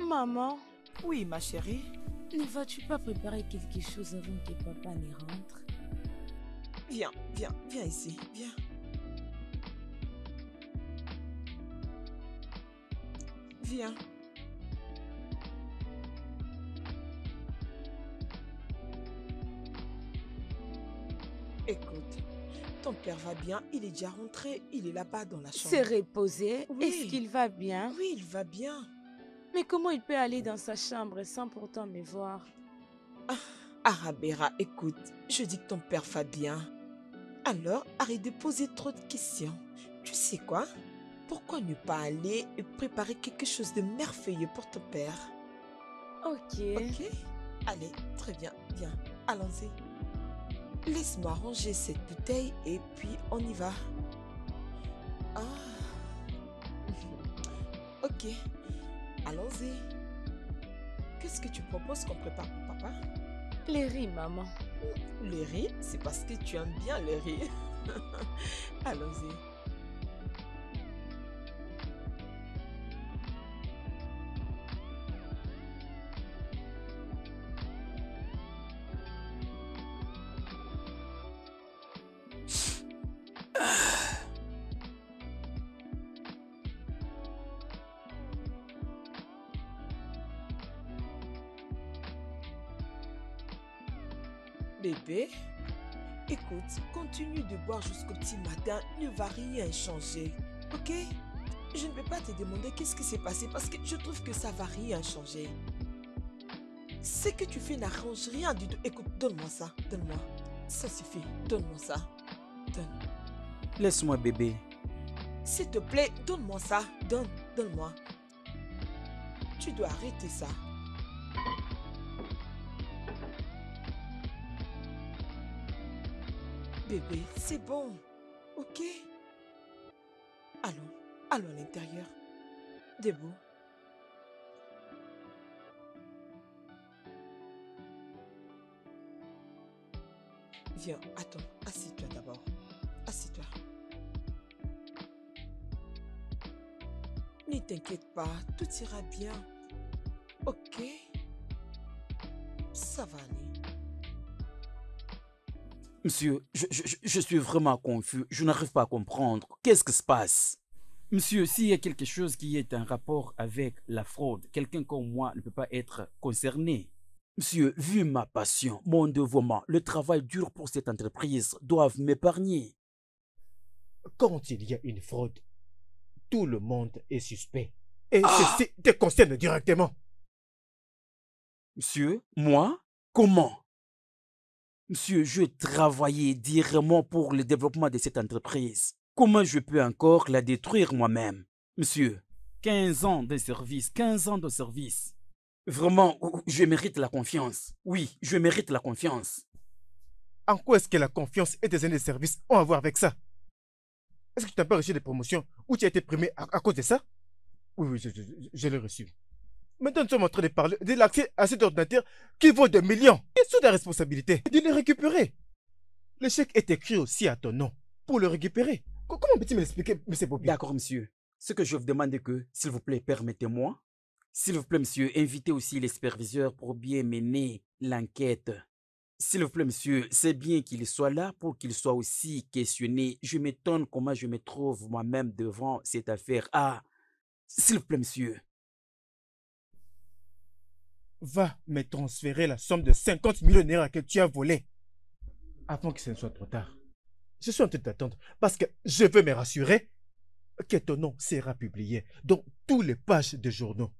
Maman, Oui, ma chérie. ne vas-tu pas préparer quelque chose avant que papa ne rentre? Viens, viens, viens ici, viens. Viens. Écoute, ton père va bien, il est déjà rentré, il est là-bas dans la chambre. C'est reposé. Oui. Est-ce qu'il va bien? Oui, il va bien. Mais comment il peut aller dans sa chambre sans pourtant me voir? Arabera, écoute, je dis que ton père va bien. Alors, arrête de poser trop de questions. Tu sais quoi? Pourquoi ne pas aller et préparer quelque chose de merveilleux pour ton père? Ok. Ok? Allez, très bien, viens, allons-y. Laisse-moi ranger cette bouteille et puis on y va. Ah. Ok, allons-y. Qu'est-ce que tu proposes qu'on prépare pour papa? Les riz, maman. Le riz, c'est parce que tu aimes bien le riz. Allons-y. Bébé, écoute, continue de boire jusqu'au petit matin, ne va rien changer, ok? Je ne vais pas te demander qu'est-ce qui s'est passé parce que je trouve que ça va rien changer. Ce que tu fais n'arrange rien du tout. Écoute, donne-moi ça, donne-moi. Ça suffit, donne-moi ça. Donne. Laisse-moi, bébé. S'il te plaît, donne-moi ça, donne-moi. Tu dois arrêter ça. Bébé, c'est bon, ok? Allons à l'intérieur. Debout. Viens, attends, assis-toi d'abord. Assis-toi. Ne t'inquiète pas, tout ira bien. Ok? Ça va aller. Monsieur, je suis vraiment confus. Je n'arrive pas à comprendre. Qu'est-ce qui se passe? Monsieur, s'il y a quelque chose qui est en rapport avec la fraude, quelqu'un comme moi ne peut pas être concerné. Monsieur, vu ma passion, mon dévouement, le travail dur pour cette entreprise doivent m'épargner. Quand il y a une fraude, tout le monde est suspect. Et ceci te concerne directement. Monsieur, moi? Comment? Monsieur, je travaillais directement pour le développement de cette entreprise. Comment je peux encore la détruire moi-même? Monsieur, 15 ans de service, 15 ans de service. Vraiment, je mérite la confiance. Oui, je mérite la confiance. En quoi est-ce que la confiance et tes années de service ont à voir avec ça? Est-ce que tu n'as pas reçu des promotions ou tu as été primé à cause de ça? Oui, oui, je l'ai reçu. Maintenant, nous sommes en train de parler de l'accès à cet ordinateur qui vaut des millions. Et sous ta responsabilité de le récupérer. Le chèque est écrit aussi à ton nom pour le récupérer. Comment peux-tu me l'expliquer, M. Bobby? D'accord, monsieur. Ce que je vous demande est que, s'il vous plaît, permettez-moi. S'il vous plaît, monsieur, invitez aussi les superviseurs pour bien mener l'enquête. S'il vous plaît, monsieur, c'est bien qu'il soit là pour qu'il soit aussi questionné. Je m'étonne comment je me trouve moi-même devant cette affaire. Ah, s'il vous plaît, monsieur. Va me transférer la somme de 50 millions de naira que tu as volé avant que ce ne soit trop tard. Je suis en train d'attendre parce que je veux me rassurer que ton nom sera publié dans toutes les pages des journaux.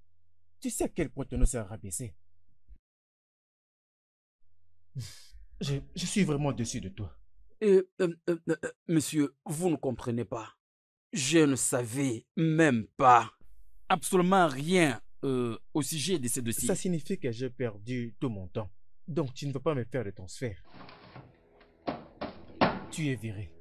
Tu sais à quel point ton nom sera rabaissé. Je suis vraiment déçu de toi. Monsieur, vous ne comprenez pas. Je ne savais même pas absolument rien au sujet de ces dossiers. Ça signifie que j'ai perdu tout mon temps. Donc tu ne veux pas me faire de transfert. Tu es viré.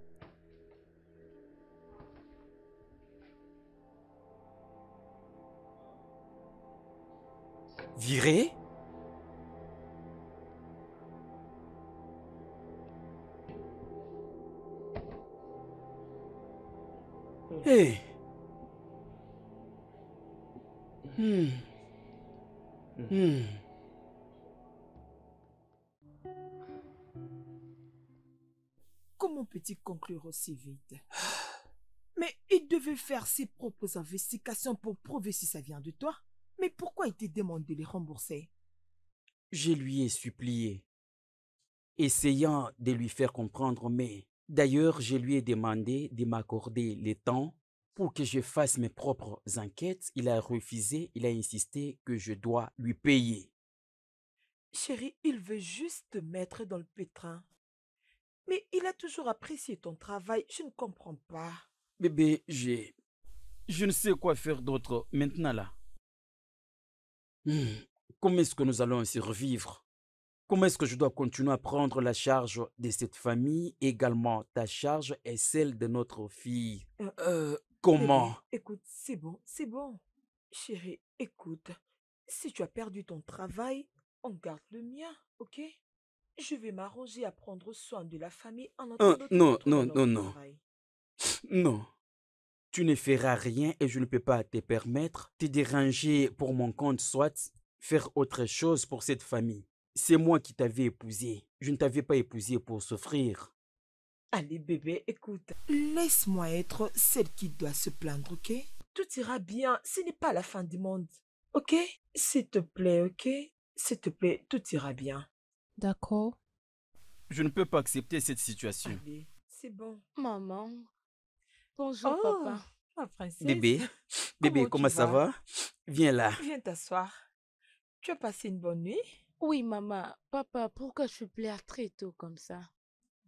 Viré? Hey. Hmm. Comment peut-il conclure aussi vite? Mais il devait faire ses propres investigations pour prouver si ça vient de toi. Mais pourquoi il te demande de les rembourser? Je lui ai supplié, essayant de lui faire comprendre, mais d'ailleurs, je lui ai demandé de m'accorder le temps pour que je fasse mes propres enquêtes. Il a refusé, il a insisté que je dois lui payer. Chérie, il veut juste te mettre dans le pétrin. Mais il a toujours apprécié ton travail, je ne comprends pas. Bébé, je ne sais quoi faire d'autre maintenant là. Hmm. Comment est-ce que nous allons survivre? Comment est-ce que je dois continuer à prendre la charge de cette famille, également ta charge et celle de notre fille? Bébé, Comment? écoute, c'est bon, c'est bon. Chérie, écoute, si tu as perdu ton travail, on garde le mien, ok? Je vais m'arranger à prendre soin de la famille en attendant de Non, retrouver non, non, notre non, travail. non. Tu ne feras rien et je ne peux pas te permettre de te déranger pour mon compte, soit faire autre chose pour cette famille. C'est moi qui t'avais épousé. Je ne t'avais pas épousé pour souffrir. Allez, bébé, écoute, laisse-moi être celle qui doit se plaindre, ok? Tout ira bien, ce n'est pas la fin du monde, ok? S'il te plaît, ok? S'il te plaît, tout ira bien. D'accord. Je ne peux pas accepter cette situation. Allez, c'est bon. Maman. Bonjour, Oh, papa. ma princesse, Bébé, bébé, comment ça va? Viens là. Viens t'asseoir. Tu as passé une bonne nuit? Oui, maman. Papa, pourquoi tu pleures très tôt comme ça?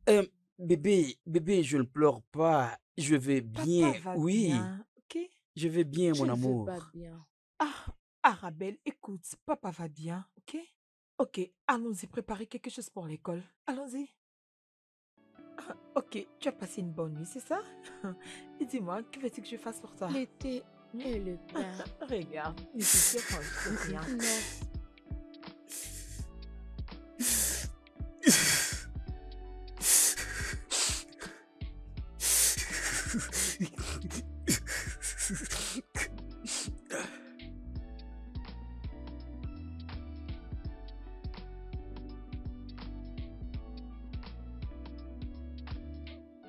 Euh, bébé, je ne pleure pas. Je vais bien. Papa va Oui, bien, ok? je vais bien, Je mon ne vais pas amour. bien. Ah, Arabelle, écoute, papa va bien, ok? Ok, allons-y préparer quelque chose pour l'école. Allons-y. Ah, ok, tu as passé une bonne nuit, c'est ça? Et dis-moi, que veux-tu que je fasse pour toi? Le thé et le pain. Regarde, ne te dérange de rien. Non.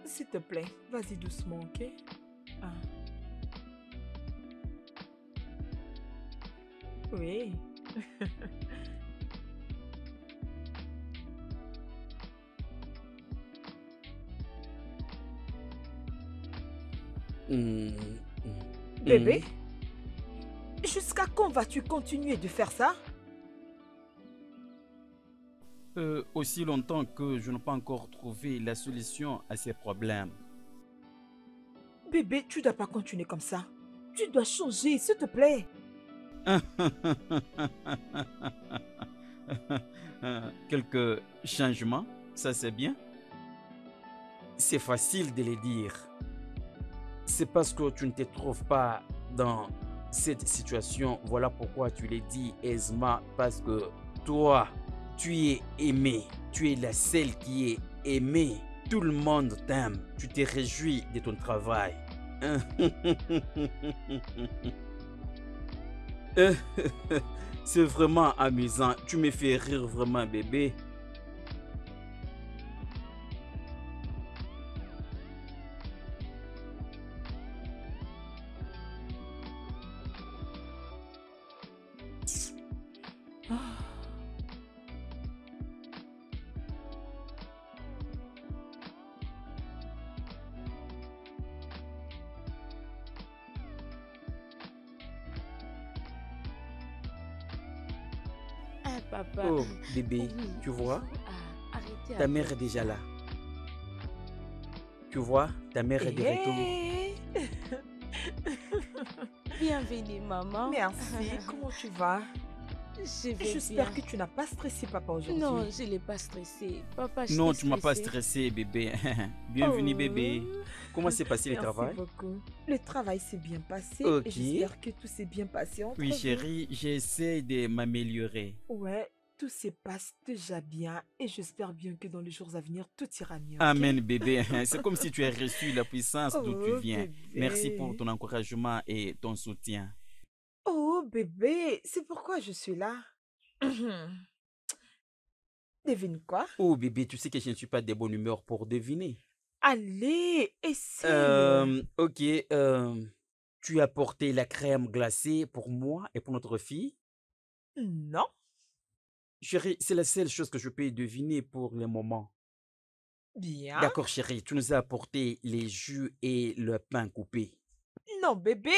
S'il te plaît, vas-y doucement, ok? Ah. Oui. Hmm, Bébé, hmm. jusqu'à quand vas-tu continuer de faire ça? Aussi longtemps que je n'ai pas encore trouvé la solution à ces problèmes. Bébé, tu dois pas continuer comme ça. Tu dois changer, s'il te plaît. Quelques changements, ça c'est bien. C'est facile de les dire. C'est parce que tu ne te trouves pas dans cette situation. Voilà pourquoi tu les dis aisément. Parce que toi, tu es aimé. Tu es la seule qui est aimée. Tout le monde t'aime. Tu te réjouis de ton travail. C'est vraiment amusant. Tu me fais rire vraiment, bébé. Ah. Ah, papa. Oh, bébé, Oui, tu il vois, faut arrêter ta mère est avec déjà ça. là. Tu vois, ta mère est de retour. Hé! Bienvenue, maman. Merci, comment tu vas? Je vais J'espère bien. que tu n'as pas stressé papa aujourd'hui. Non, je ne l'ai pas stressé. Papa, je Non, t'ai tu m'as pas stressé. stressé, bébé. Bienvenue, bébé. Oh. Comment s'est passé le Merci travail? beaucoup. Le travail s'est bien passé Ok. et j'espère que tout s'est bien passé entre Oui, vous. chérie, j'essaie de m'améliorer. Ouais, tout se passe déjà bien et j'espère bien que dans les jours à venir, tout ira mieux. Ok? Amen, bébé. C'est comme si tu as reçu la puissance d'où tu Oh, viens. Merci pour bébé. ton encouragement et ton soutien. Oh, bébé, c'est pourquoi je suis là. Devine quoi? Oh bébé, tu sais que je ne suis pas de bonne humeur pour deviner. Allez, essaye. Ok, tu as porté la crème glacée pour moi et pour notre fille? Non? Chérie, c'est la seule chose que je peux deviner pour le moment. Bien. D'accord, chérie, tu nous as apporté les jus et le pain coupé. Non, bébé,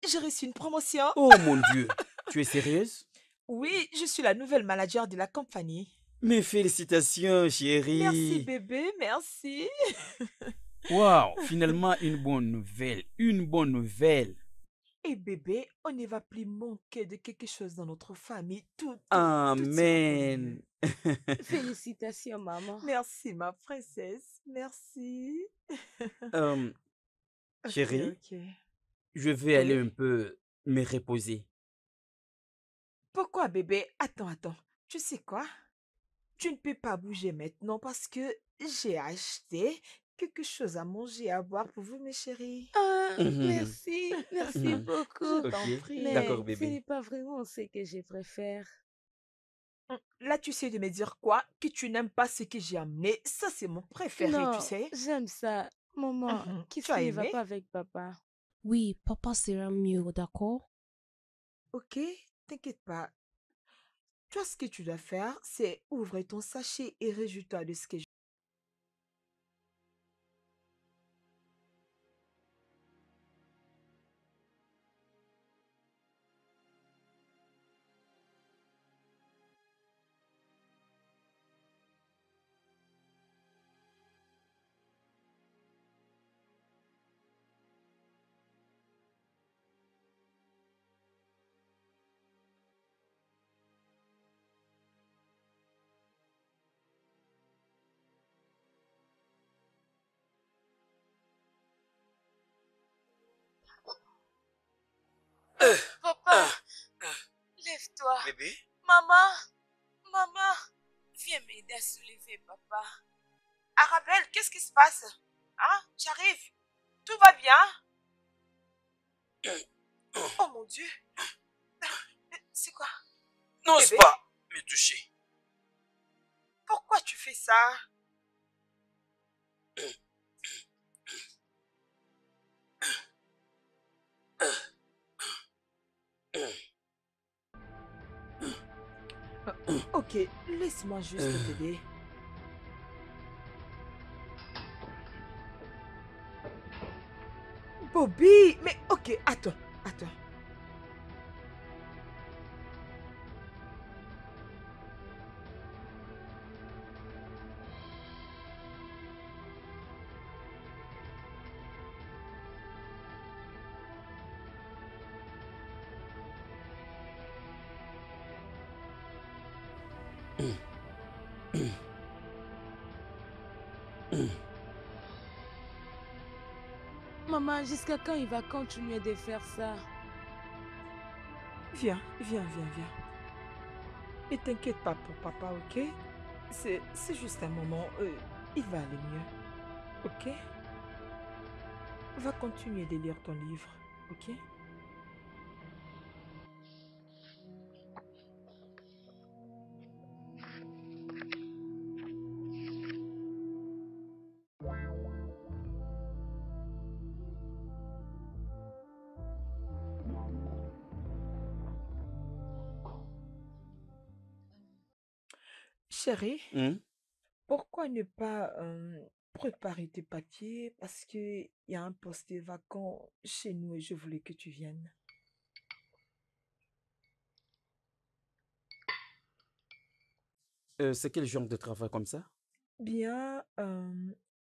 j'ai reçu une promotion. Oh mon Dieu, tu es sérieuse? Oui, je suis la nouvelle manager de la compagnie. Mes félicitations, Merci, chérie. bébé, merci. Waouh, finalement une bonne nouvelle, une bonne nouvelle. Et bébé, on ne va plus manquer de quelque chose dans notre famille. Tout ira pour le mieux. Amen. Félicitations, maman. Merci, ma princesse. Merci. Euh, Ok, Chérie, ok. je vais aller Oui. un peu me reposer. Pourquoi, bébé? Attends. Tu sais quoi? Tu ne peux pas bouger maintenant parce que j'ai acheté quelque chose à manger et à boire pour vous, mes chéris. Ah, Mhm, merci mhm. beaucoup. Je Ok, t'en prie. d'accord, Mais ce bébé. n'est pas vraiment ce que je préfère. Là, tu sais de me dire quoi? Que tu n'aimes pas ce que j'ai amené. Ça, c'est mon préféré, tu Non, sais. j'aime ça. Maman, qu'est-ce Tu as qui ne va aimé? pas avec papa? Oui, papa sera mieux, d'accord? Ok, t'inquiète pas. Toi, ce que tu dois faire, c'est ouvrir ton sachet et réjouis-toi de ce que j'ai. Papa, lève-toi. Bébé? Maman, viens m'aider à soulever papa. Arabelle, qu'est-ce qui se passe? Hein? J'arrive. Tout va bien? Oh mon Dieu. C'est quoi? N'ose Bébé? pas me toucher. Pourquoi tu fais ça? Ok, laisse-moi juste t'aider. Bobby, mais ok, attends. Maman, jusqu'à quand il va continuer de faire ça? Viens. Ne t'inquiète pas pour papa, ok? C'est juste un moment. Il va aller mieux. Ok? Va continuer de lire ton livre. Ok? Chérie, Hmm? pourquoi ne pas préparer tes papiers parce qu'il y a un poste vacant chez nous et je voulais que tu viennes. C'est quel genre de travail comme ça? Bien,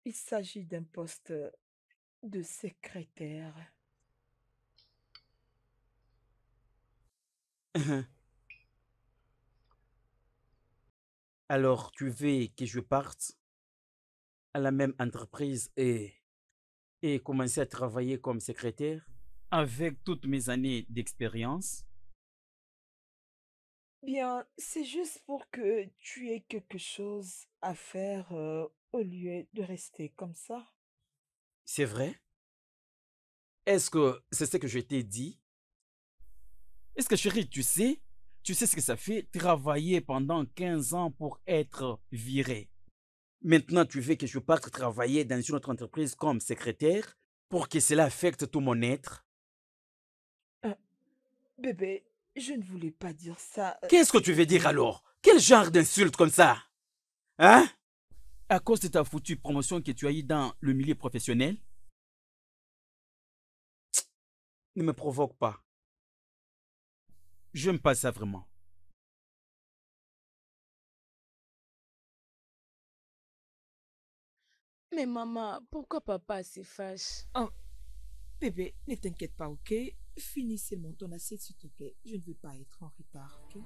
il s'agit d'un poste de secrétaire. Alors, tu veux que je parte à la même entreprise et commencer à travailler comme secrétaire avec toutes mes années d'expérience? Bien, c'est juste pour que tu aies quelque chose à faire au lieu de rester comme ça. C'est vrai? Est-ce que c'est ce que je t'ai dit? Est-ce que chérie, tu Tu sais ce que ça fait? Travailler pendant 15 ans pour être viré. Maintenant, tu veux que je parte travailler dans une autre entreprise comme secrétaire pour que cela affecte tout mon être? Bébé, je ne voulais pas dire ça. Qu'est-ce que tu veux dire alors? Quel genre d'insulte comme ça? Hein? À cause de ta foutue promotion que tu as eue dans le milieu professionnel? Ne me provoque pas. J'aime pas ça vraiment. Mais maman, pourquoi papa se fâche? Oh, bébé, ne t'inquiète pas, ok? Finis seulement ton assiette, s'il te plaît. Je ne veux pas être en retard, ok?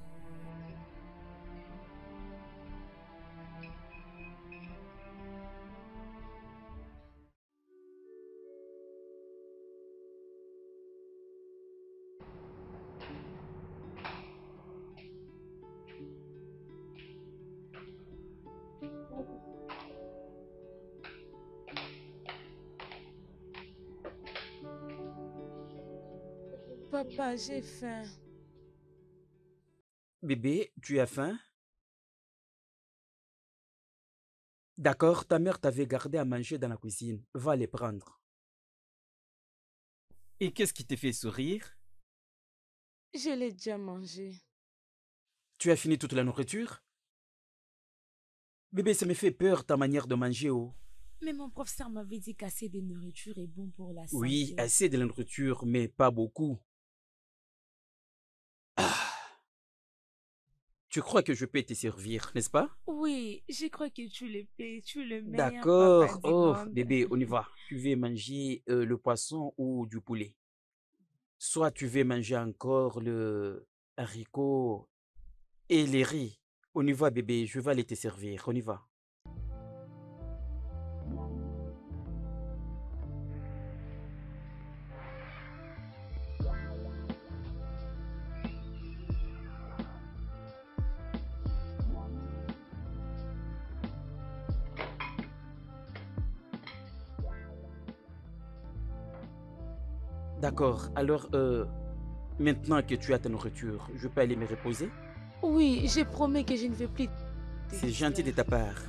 Papa, j'ai faim. Bébé, tu as faim? D'accord, ta mère t'avait gardé à manger dans la cuisine. Va les prendre. Et qu'est-ce qui te fait sourire? Je l'ai déjà mangé. Tu as fini toute la nourriture? Bébé, ça me fait peur ta manière de manger, oh. Mais mon professeur m'avait dit qu'assez de nourriture est bon pour la Oui, santé. assez de la nourriture, mais pas beaucoup. Tu crois que je peux te servir, n'est-ce pas? Oui, je crois que tu le paies. Tu es le meilleur D'accord. papa du Oh, monde. bébé, on y va. Tu veux manger le poisson ou du poulet? Soit tu veux manger encore le haricot et les riz. On y va, bébé, je vais aller te servir. On y va. D'accord. Alors, maintenant que tu as ta nourriture, je peux aller me reposer? Oui, je promets que je ne vais plus te C'est gentil de ta part.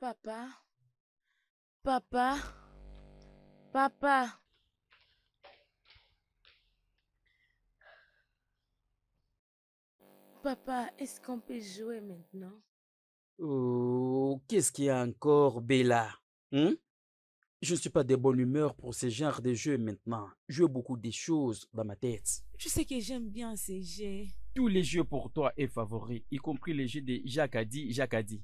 Papa, papa, papa. Papa, est-ce qu'on peut jouer maintenant? Oh, qu'est-ce qu'il y a encore, Bella? Hein? Je ne suis pas de bonne humeur pour ce genre de jeu maintenant. J'ai beaucoup de choses dans ma tête. Tu sais que j'aime bien ces jeux. Tous les jeux pour toi est favori, y compris les jeux de Jacques Adi, Jacques Adi.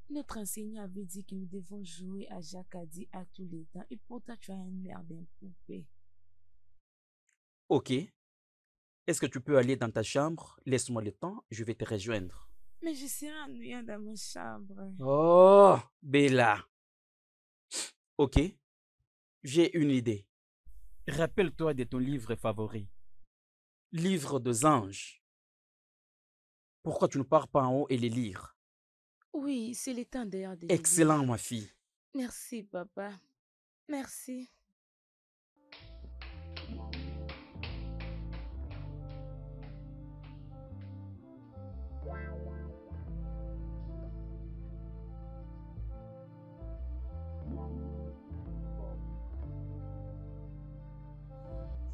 Notre enseignant avait dit que nous devons jouer à Jacadi à tous les temps. Et pourtant, tu as un air d'un poupée. Ok. Est-ce que tu peux aller dans ta chambre? Laisse-moi le temps, je vais te rejoindre. Mais je serai ennuyant dans ma chambre. Oh, Bella. Ok. J'ai une idée. Rappelle-toi de ton livre favori. Livre des anges. Pourquoi tu ne pars pas en haut et les lire? Oui, c'est le temps d'ailleurs de les Excellent, lire. ma fille. Merci, papa. Merci.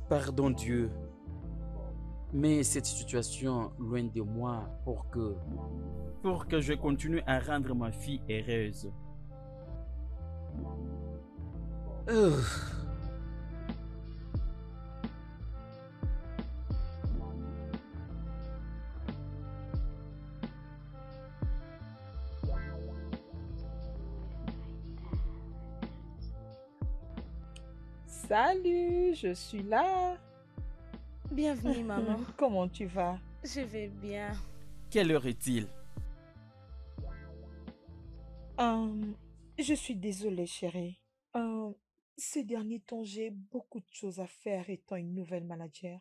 Pardon Dieu, mais cette situation loin de moi pour que je continue à rendre ma fille heureuse. Euh, Salut, je suis là. Bienvenue, maman. Comment tu vas? Je vais bien. Quelle heure est-il? Euh, je suis désolée, chérie. Euh, Ces derniers temps, j'ai beaucoup de choses à faire étant une nouvelle manager.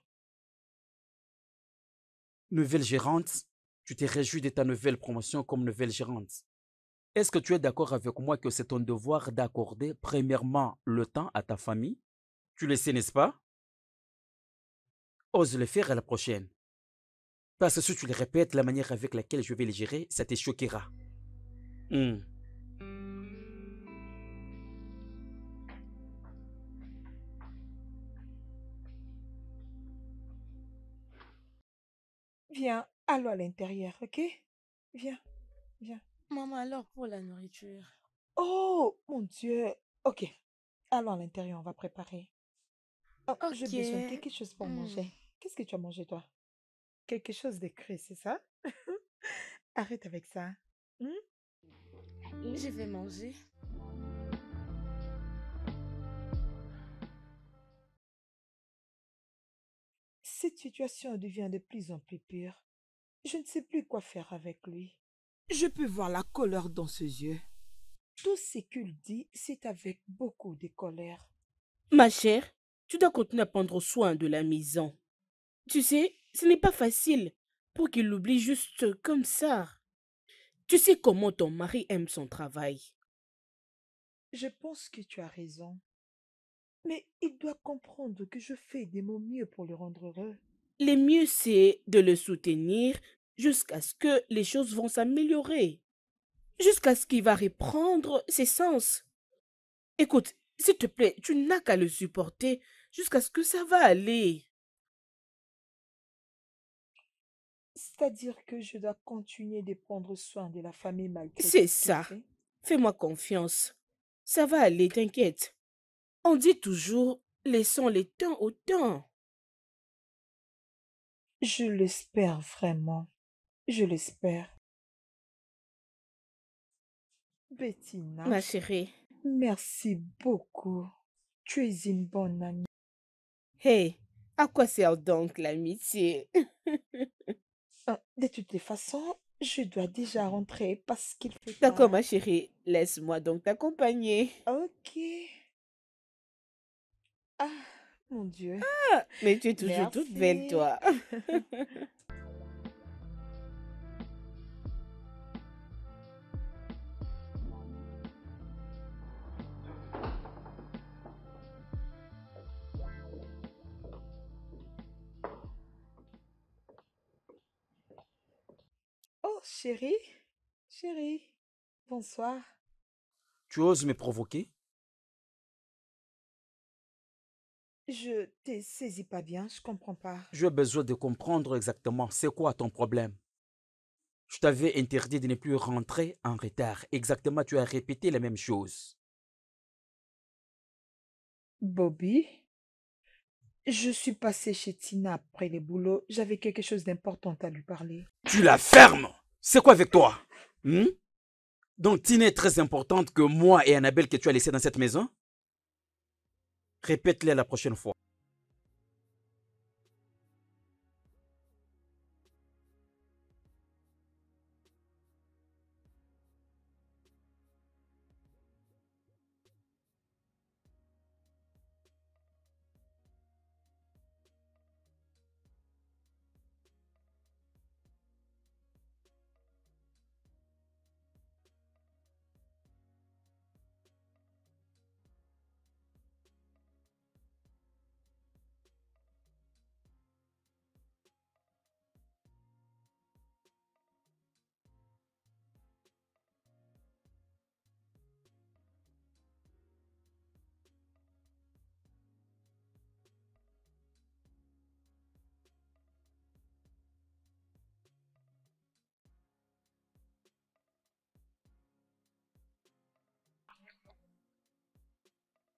Nouvelle gérante, tu t'es réjoui de ta nouvelle promotion comme nouvelle gérante. Est-ce que tu es d'accord avec moi que c'est ton devoir d'accorder premièrement le temps à ta famille? Tu le sais, n'est-ce pas? Ose le faire à la prochaine. Parce que si tu le répètes, la manière avec laquelle je vais le gérer, ça te choquera. Hmm. Viens, allons à l'intérieur, ok? Viens, viens. Maman, alors pour la nourriture. Oh, mon Dieu. Ok, allons à l'intérieur, on va préparer. Oh, j'ai Ok. besoin de quelque chose pour Hmm. manger. Qu'est-ce que tu as mangé, toi? Quelque chose de cru, c'est ça? Arrête avec ça. Hmm? Je vais manger. Cette situation devient de plus en plus pire. Je ne sais plus quoi faire avec lui. Je peux voir la colère dans ses yeux. Tout ce qu'il dit, c'est avec beaucoup de colère. Ma chère, tu dois continuer à prendre soin de la maison. Tu sais, ce n'est pas facile pour qu'il l'oublie juste comme ça. Tu sais comment ton mari aime son travail. Je pense que tu as raison. Mais il doit comprendre que je fais de mon mieux pour le rendre heureux. Le mieux, c'est de le soutenir jusqu'à ce que les choses vont s'améliorer, jusqu'à ce qu'il va reprendre ses sens. Écoute, s'il te plaît, tu n'as qu'à le supporter jusqu'à ce que ça va aller. C'est-à-dire que je dois continuer de prendre soin de la famille malgré C'est tout ce qu'il ça. fait. Fais-moi confiance. Ça va aller, t'inquiète. On dit toujours, laissons les temps au temps. Je l'espère vraiment. Je l'espère. Bettina, Ma chérie, merci beaucoup. Tu es une bonne amie. hey, à quoi sert donc l'amitié? De toutes les façons, je dois déjà rentrer parce qu'il fait D'accord, tard. ma chérie, laisse-moi donc t'accompagner. Ok. Ah, mon Dieu. Ah, mais tu es toujours toute belle, Merci. toi. Oh, chérie. Chérie. Bonsoir. Tu oses me provoquer? Je te saisis pas bien, je comprends pas. J'ai besoin de comprendre exactement c'est quoi ton problème. Je t'avais interdit de ne plus rentrer en retard. Exactement, tu as répété la même chose. Bobby, je suis passée chez Tina après le boulot. J'avais quelque chose d'important à lui parler. Tu la fermes! C'est quoi avec toi? Hmm? Donc, Tina est très importante que moi et Annabelle que tu as laissé dans cette maison? Répète-le la prochaine fois.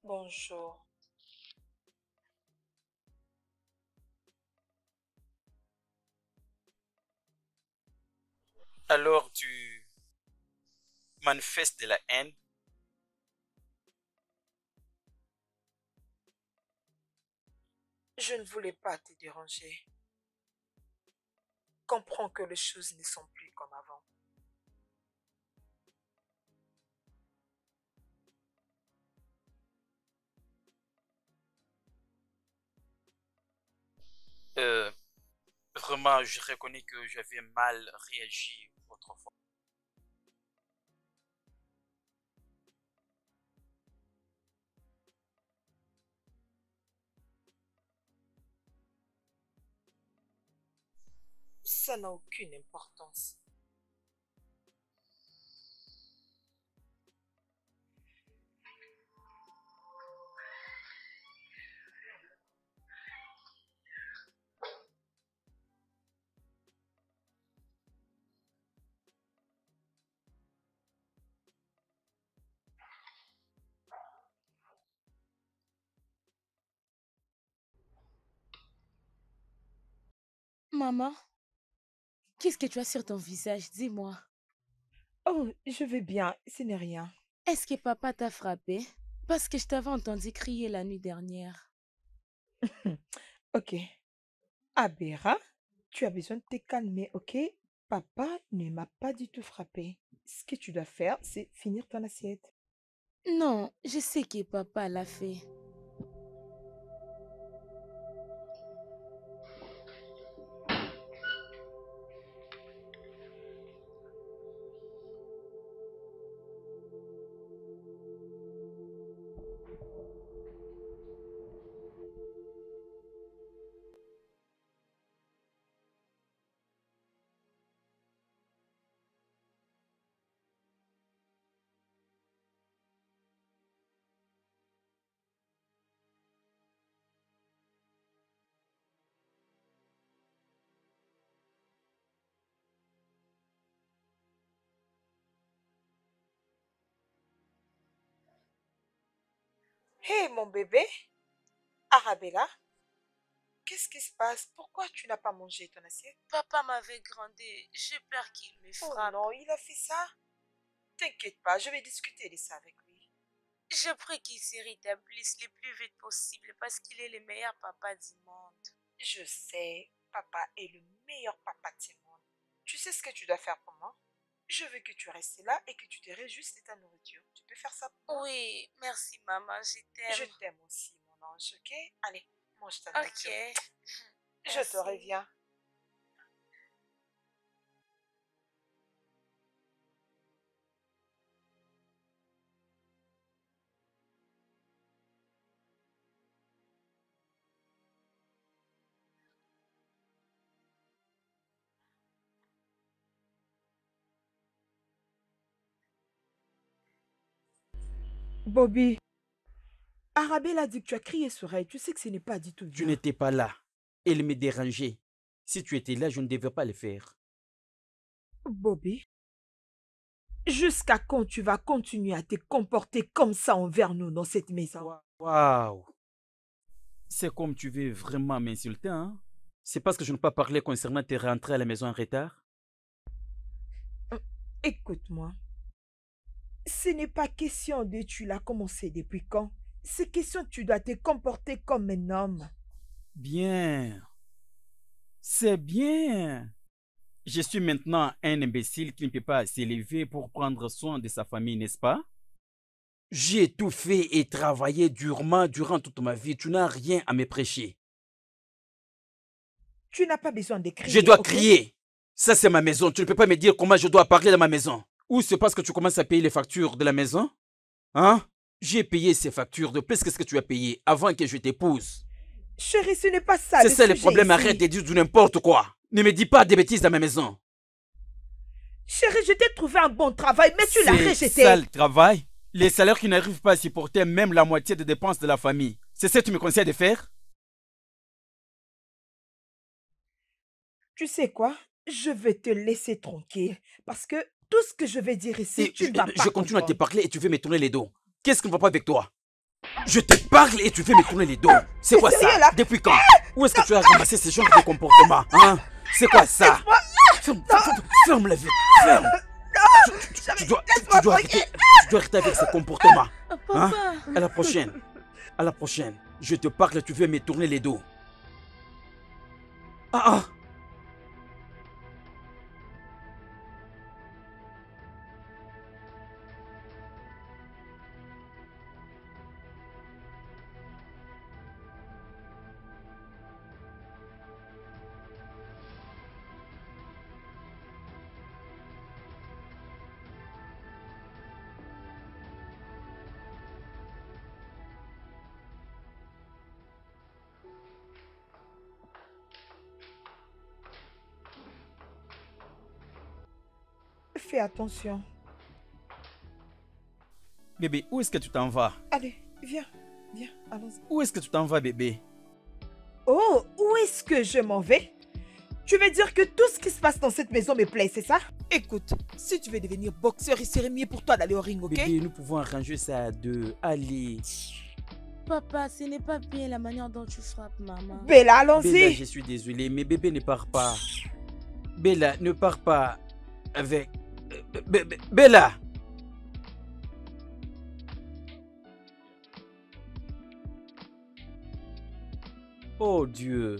Bonjour. Alors tu manifestes de la haine? Je ne voulais pas te déranger. Comprends que les choses ne sont plus comme avant. Euh, Vraiment, je reconnais que j'avais mal réagi autrefois. Ça n'a aucune importance. Maman, qu'est-ce que tu as sur ton visage? Dis-moi. Oh, je vais bien, ce n'est rien. Est-ce que papa t'a frappé? Parce que je t'avais entendu crier la nuit dernière. Ok. Abera, tu as besoin de te calmer, ok? Papa ne m'a pas du tout frappé. Ce que tu dois faire, c'est finir ton assiette. Non, je sais que papa l'a fait. Hé, mon bébé, Arabella, qu'est-ce qui se passe? Pourquoi tu n'as pas mangé ton assiette? Papa m'avait grondé. J'ai peur qu'il me Oh frappe. non, il a fait ça? T'inquiète pas, je vais discuter de ça avec lui. Je prie qu'il se rétablisse le plus vite possible parce qu'il est le meilleur papa du monde. Je sais, papa est le meilleur papa du monde. Tu sais ce que tu dois faire pour moi? Je veux que tu restes là et que tu te réjouisses de ta nourriture. Tu peux faire ça pour moi? Oui, merci maman, je Je t'aime. t'aime aussi, mon ange, ok? Allez, mange ta Ok, nourriture. Je te merci. reviens. Bobby, Arabelle a dit que tu as crié sur elle. Tu sais que ce n'est pas du tout Tu bien. n'étais pas là. Elle me dérangeait. Si tu étais là, je ne devais pas le faire. Bobby, jusqu'à quand tu vas continuer à te comporter comme ça envers nous dans cette maison? Waouh! C'est comme tu veux vraiment m'insulter, hein? C'est parce que je n'ai pas parlé concernant tes rentrées à la maison en retard? Écoute-moi, ce n'est pas question de tu l'as commencé depuis quand. C'est question que tu dois te comporter comme un homme. Bien. C'est bien. Je suis maintenant un imbécile qui ne peut pas s'élever pour prendre soin de sa famille, n'est-ce pas? J'ai tout fait et travaillé durement durant toute ma vie. Tu n'as rien à me prêcher. Tu n'as pas besoin de crier. Je dois ok? crier. Ça, c'est ma maison. Tu ne peux pas me dire comment je dois parler dans ma maison. Ou c'est parce que tu commences à payer les factures de la maison? Hein? J'ai payé ces factures de plus que ce que tu as payé avant que je t'épouse. Chérie, ce n'est pas ça C'est ça le sujet problème. ici. Arrête de dire du n'importe quoi. Ne me dis pas des bêtises dans ma maison. Chérie, je t'ai trouvé un bon travail, mais tu l'as C'est rejeté. ça le travail. Les salaires qui n'arrivent pas à supporter même la moitié des dépenses de la famille. C'est ça que tu me conseilles de faire? Tu sais quoi? Je vais te laisser tranquille. Parce que tout ce que je vais dire ici, Et tu ne vas pas je continue à te comprendre. parler et tu veux me tourner les dos. Qu'est-ce qui ne va pas avec toi? Je te parle et tu veux me tourner les dos. C'est T'es quoi sérieux, ça? là? Depuis quand? Où est-ce que tu as ramassé ce genre de comportement? Hein? C'est quoi ça? Ferme la vie. Ferme. Tu dois arrêter avec ce comportement. Oh, Hein? papa. À la prochaine. À la prochaine. Je te parle et tu veux me tourner les dos. Ah ah. Fais attention. Bébé, où est-ce que tu t'en vas? Allez, viens, viens, allons-y. Où est-ce que tu t'en vas, bébé? Oh, où est-ce que je m'en vais? Tu veux dire que tout ce qui se passe dans cette maison me plaît, c'est ça? Écoute, si tu veux devenir boxeur, il serait mieux pour toi d'aller au ring, ok? Bébé, nous pouvons arranger ça à deux. Allez. Papa, ce n'est pas bien la manière dont tu frappes maman. Bella, Bella, allons-y. je suis désolé, mais bébé ne part pas. Bella, ne pars pas avec... Bella! Oh Dieu.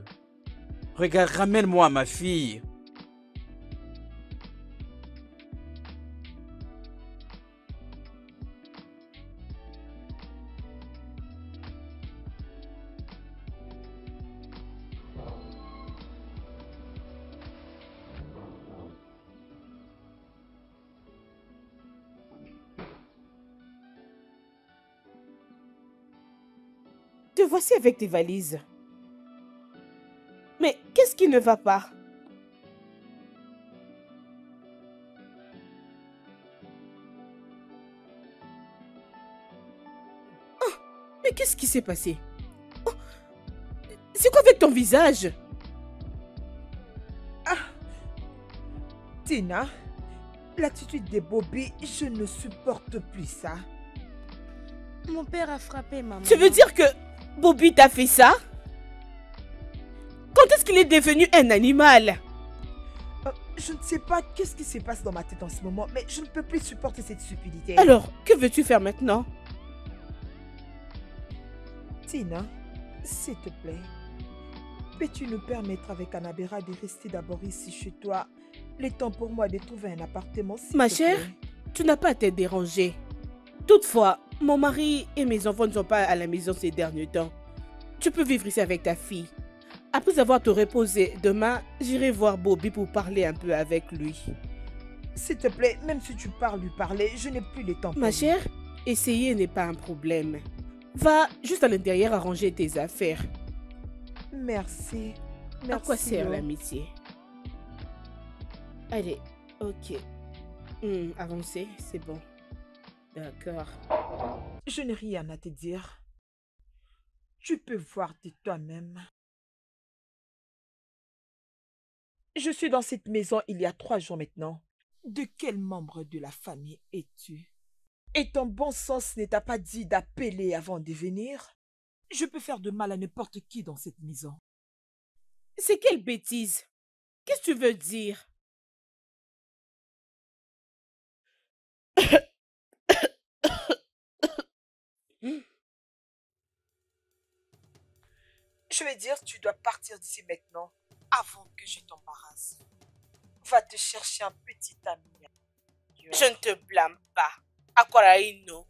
Regarde, ramène-moi ma fille. Te voici avec tes valises. Mais qu'est-ce qui ne va pas? Oh, mais qu'est-ce qui s'est passé? Oh, c'est quoi avec ton visage? Tina, l'attitude de Bobby, je ne supporte plus ça. Mon père a frappé maman. Tu veux dire que Bobby t'a fait ça? Quand est-ce qu'il est devenu un animal? Je ne sais pas qu'est-ce qui se passe dans ma tête en ce moment, mais je ne peux plus supporter cette stupidité. Alors, que veux-tu faire maintenant? Tina, s'il te plaît, peux-tu nous permettre avec Anabera de rester d'abord ici chez toi, le temps pour moi de trouver un appartement, s'il Ma te chère, plaît? tu n'as pas à te déranger. Toutefois, mon mari et mes enfants ne sont pas à la maison ces derniers temps. Tu peux vivre ici avec ta fille. Après avoir te reposé, demain, j'irai voir Bobby pour parler un peu avec lui. S'il te plaît, même si tu parles lui parler, je n'ai plus le temps pour Ma lui. chère, essayer n'est pas un problème. Va juste à l'intérieur arranger tes affaires. Merci. Merci. À quoi sert oh. l'amitié? Allez, ok. Avancez, c'est bon. D'accord. Je n'ai rien à te dire. Tu peux voir de toi-même. Je suis dans cette maison il y a 3 jours maintenant. De quel membre de la famille es-tu? Et ton bon sens ne t'a pas dit d'appeler avant de venir? Je peux faire de mal à n'importe qui dans cette maison. C'est quelle bêtise? Qu'est-ce que tu veux dire? Je veux dire, tu dois partir d'ici maintenant, avant que je t'embarrasse. Va te chercher un petit ami. Je ne te blâme pas. Aquaraino.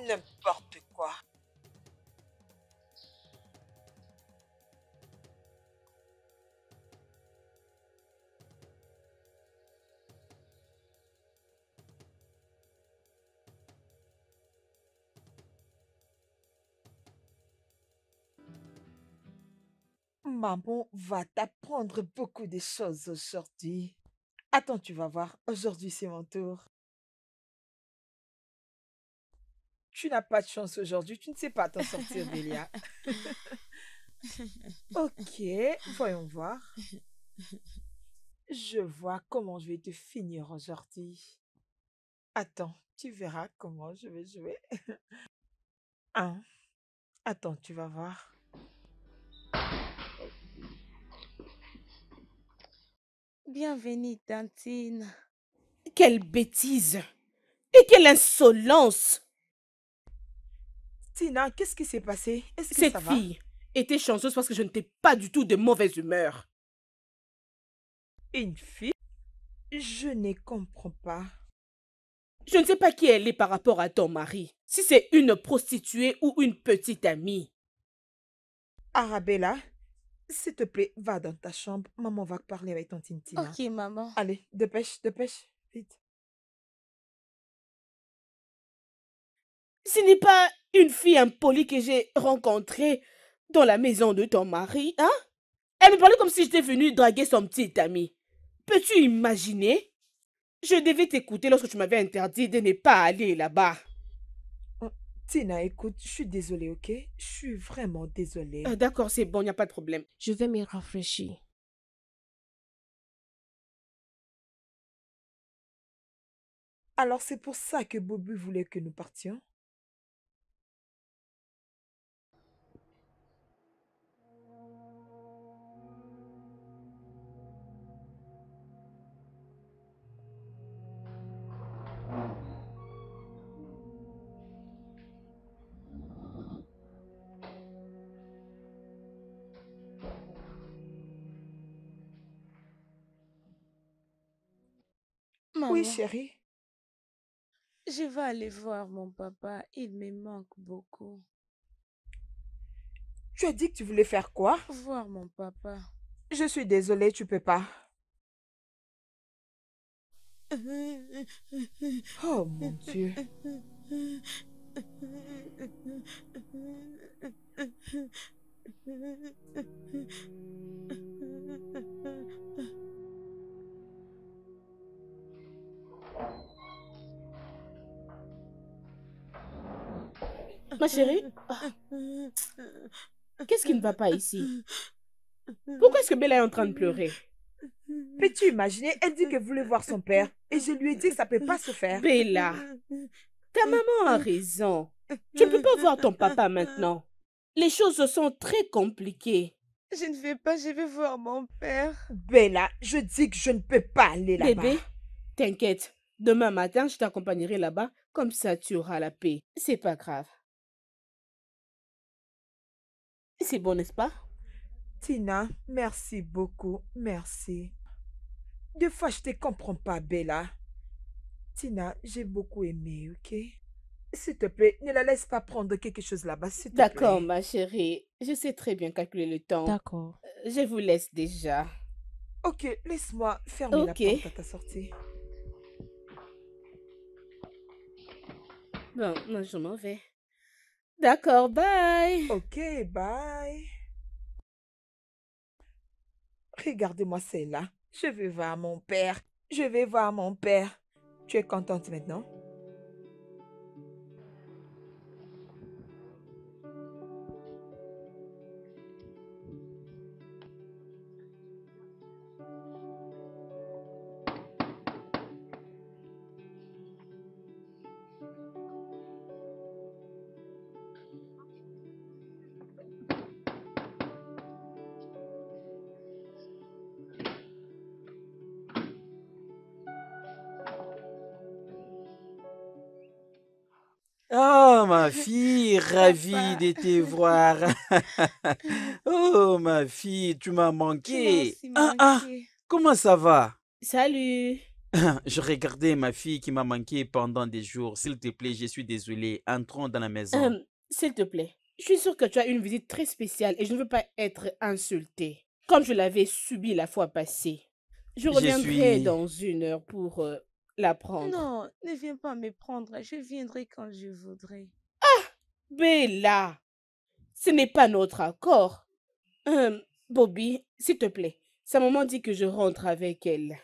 N'importe quoi. Maman va t'apprendre beaucoup de choses aujourd'hui. Attends, tu vas voir. Aujourd'hui, c'est mon tour. Tu n'as pas de chance aujourd'hui. Tu ne sais pas t'en sortir, Delia. Ok, voyons voir. Je vois comment je vais te finir aujourd'hui. Attends, tu verras comment je vais jouer. Hein? Attends, tu vas voir. Bienvenue, Tantine. Quelle bêtise! Et quelle insolence! Tina, qu'est-ce qui s'est passé? Est-ce que Cette ça va? fille était chanceuse parce que je n'étais pas du tout de mauvaise humeur. Une fille? Je ne comprends pas. Je ne sais pas qui elle est par rapport à ton mari. Si c'est une prostituée ou une petite amie. Arabella, s'il te plaît, va dans ta chambre. Maman va parler avec tante Tina. Ok, maman. Allez, dépêche, dépêche, vite. Ce n'est pas une fille impolie que j'ai rencontrée dans la maison de ton mari, hein? Elle me parlait comme si j'étais venue draguer son petit ami. Peux-tu imaginer? Je devais t'écouter lorsque tu m'avais interdit de ne pas aller là-bas. Oh, Tina, écoute, je suis désolée, ok? Je suis vraiment désolée. D'accord, c'est bon, il n'y a pas de problème. Je vais me rafraîchir. Alors c'est pour ça que Bobby voulait que nous partions? Oui, Maman, chérie. je vais aller voir mon papa. Il me manque beaucoup. Tu as dit que tu voulais faire quoi? Voir mon papa. Je suis désolée, tu peux pas. Oh mon Dieu. Ma chérie, qu'est-ce qui ne va pas ici? Pourquoi est-ce que Bella est en train de pleurer? Peux-tu imaginer? Elle dit qu'elle voulait voir son père. Et je lui ai dit que ça peut pas se faire. Bella, ta maman a raison. Tu ne peux pas voir ton papa maintenant. Les choses sont très compliquées. Je ne vais pas, je vais voir mon père. Bella, je dis que je ne peux pas aller là-bas. Bébé, t'inquiète. Demain matin, je t'accompagnerai là-bas. Comme ça, tu auras la paix. C'est pas grave. C'est bon, n'est-ce pas? Tina, merci beaucoup. Merci. Des fois, je te comprends pas, Bella. Tina, j'ai beaucoup aimé, ok? S'il te plaît, ne la laisse pas prendre quelque chose là-bas, s'il te plaît. D'accord, ma chérie. Je sais très bien calculer le temps. D'accord. Je vous laisse déjà. Ok, laisse-moi fermer la Ok. porte à ta sortie. Bon, moi, je m'en vais. D'accord, bye. Ok, bye. Regardez-moi celle-là. Je vais voir mon père. Je vais voir mon père. Tu es contente maintenant? Oh, ma fille, ravie Papa, de te voir. Oh, ma fille, tu m'as tu m'as manqué. aussi Ah, manqué. comment ça va? Salut. Je regardais ma fille qui m'a manqué pendant des jours. S'il te plaît, je suis désolé. Entrons dans la maison. S'il te plaît, je suis sûre que tu as une visite très spéciale et je ne veux pas être insultée, comme je l'avais subi la fois passée. Je Je reviendrai suis... dans 1 heure pour la prendre. Non, ne viens pas me prendre. Je viendrai quand je voudrais. Bella, ce n'est pas notre accord. Bobby, s'il te plaît, sa maman dit que je rentre avec elle.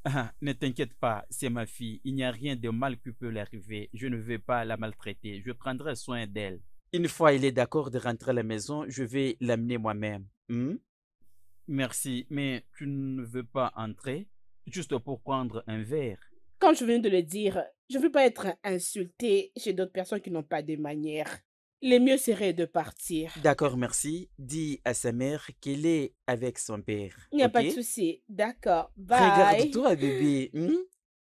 Ah, ne t'inquiète pas, c'est ma fille. Il n'y a rien de mal qui peut l'arriver. Je ne vais pas la maltraiter. Je prendrai soin d'elle. Une fois il est d'accord de rentrer à la maison, je vais l'amener moi-même. Hmm? Merci, mais tu ne veux pas entrer juste pour prendre un verre? Comme je viens de le dire, je ne veux pas être insultée chez d'autres personnes qui n'ont pas de manières. Le mieux serait de partir. D'accord, merci. Dis à sa mère qu'elle est avec son père. Il n'y a Ok? pas de souci. D'accord. Bye. Regarde-toi, bébé.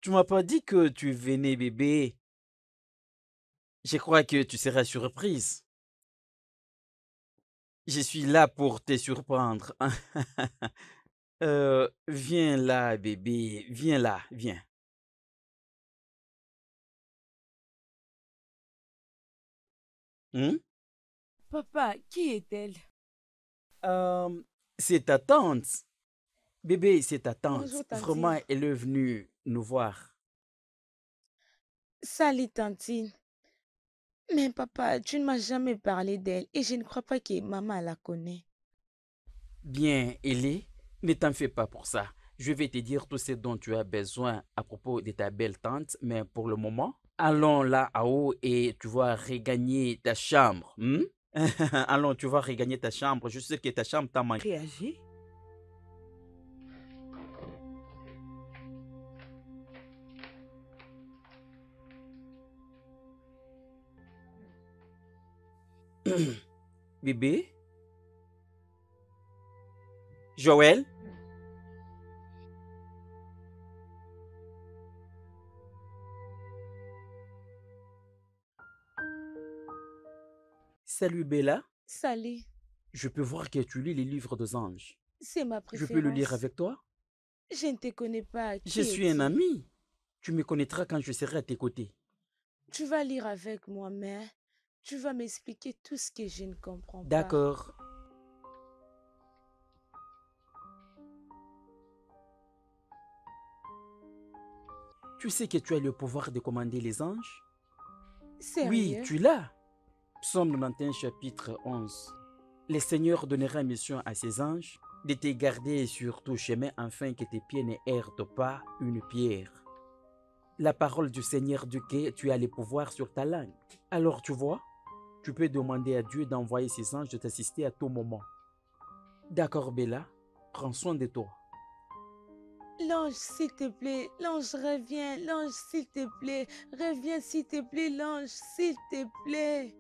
Tu m'as pas dit que tu venais, bébé. Je crois que tu seras surprise. Je suis là pour te surprendre. Viens là, bébé. Viens là, viens. Hmm? Papa, qui est-elle? Euh, c'est ta tante. Bébé, c'est ta tante. Bonjour, Vraiment, Tantine. elle est venue nous voir. Salut, Tantine. Mais papa, tu ne m'as jamais parlé d'elle et je ne crois pas que maman la connaît. Bien, Ellie, ne t'en fais pas pour ça. Je vais te dire tout ce dont tu as besoin à propos de ta belle tante, mais pour le moment, allons là-haut et tu vas regagner ta chambre. Allons, tu vas regagner ta chambre. Je sais que ta chambre t'a manqué. Réagis. Bébé? Joël? Salut Bella. Salut, Je peux voir que tu lis les livres des anges. c'est ma Je peux le lire préférence. avec toi? Je ne te connais pas. Je Qui suis un es-tu? ami. Tu me connaîtras quand je serai à tes côtés. Tu vas lire avec moi, mais tu vas m'expliquer tout ce que je ne comprends pas. D'accord. Tu sais que tu as le pouvoir de commander les anges? Oui, Sérieux? tu l'as. Psaume 91, chapitre 11. Le Seigneur donnera mission à ses anges de te garder sur tout chemin afin que tes pieds ne heurtent pas une pierre. La parole du Seigneur dit que tu as le pouvoir sur ta langue. Alors tu vois, tu peux demander à Dieu d'envoyer ses anges de t'assister à tout moment. D'accord, Bella, prends soin de toi. L'ange, s'il te plaît, l'ange, reviens, l'ange, s'il te plaît, reviens, s'il te plaît, l'ange, s'il te plaît.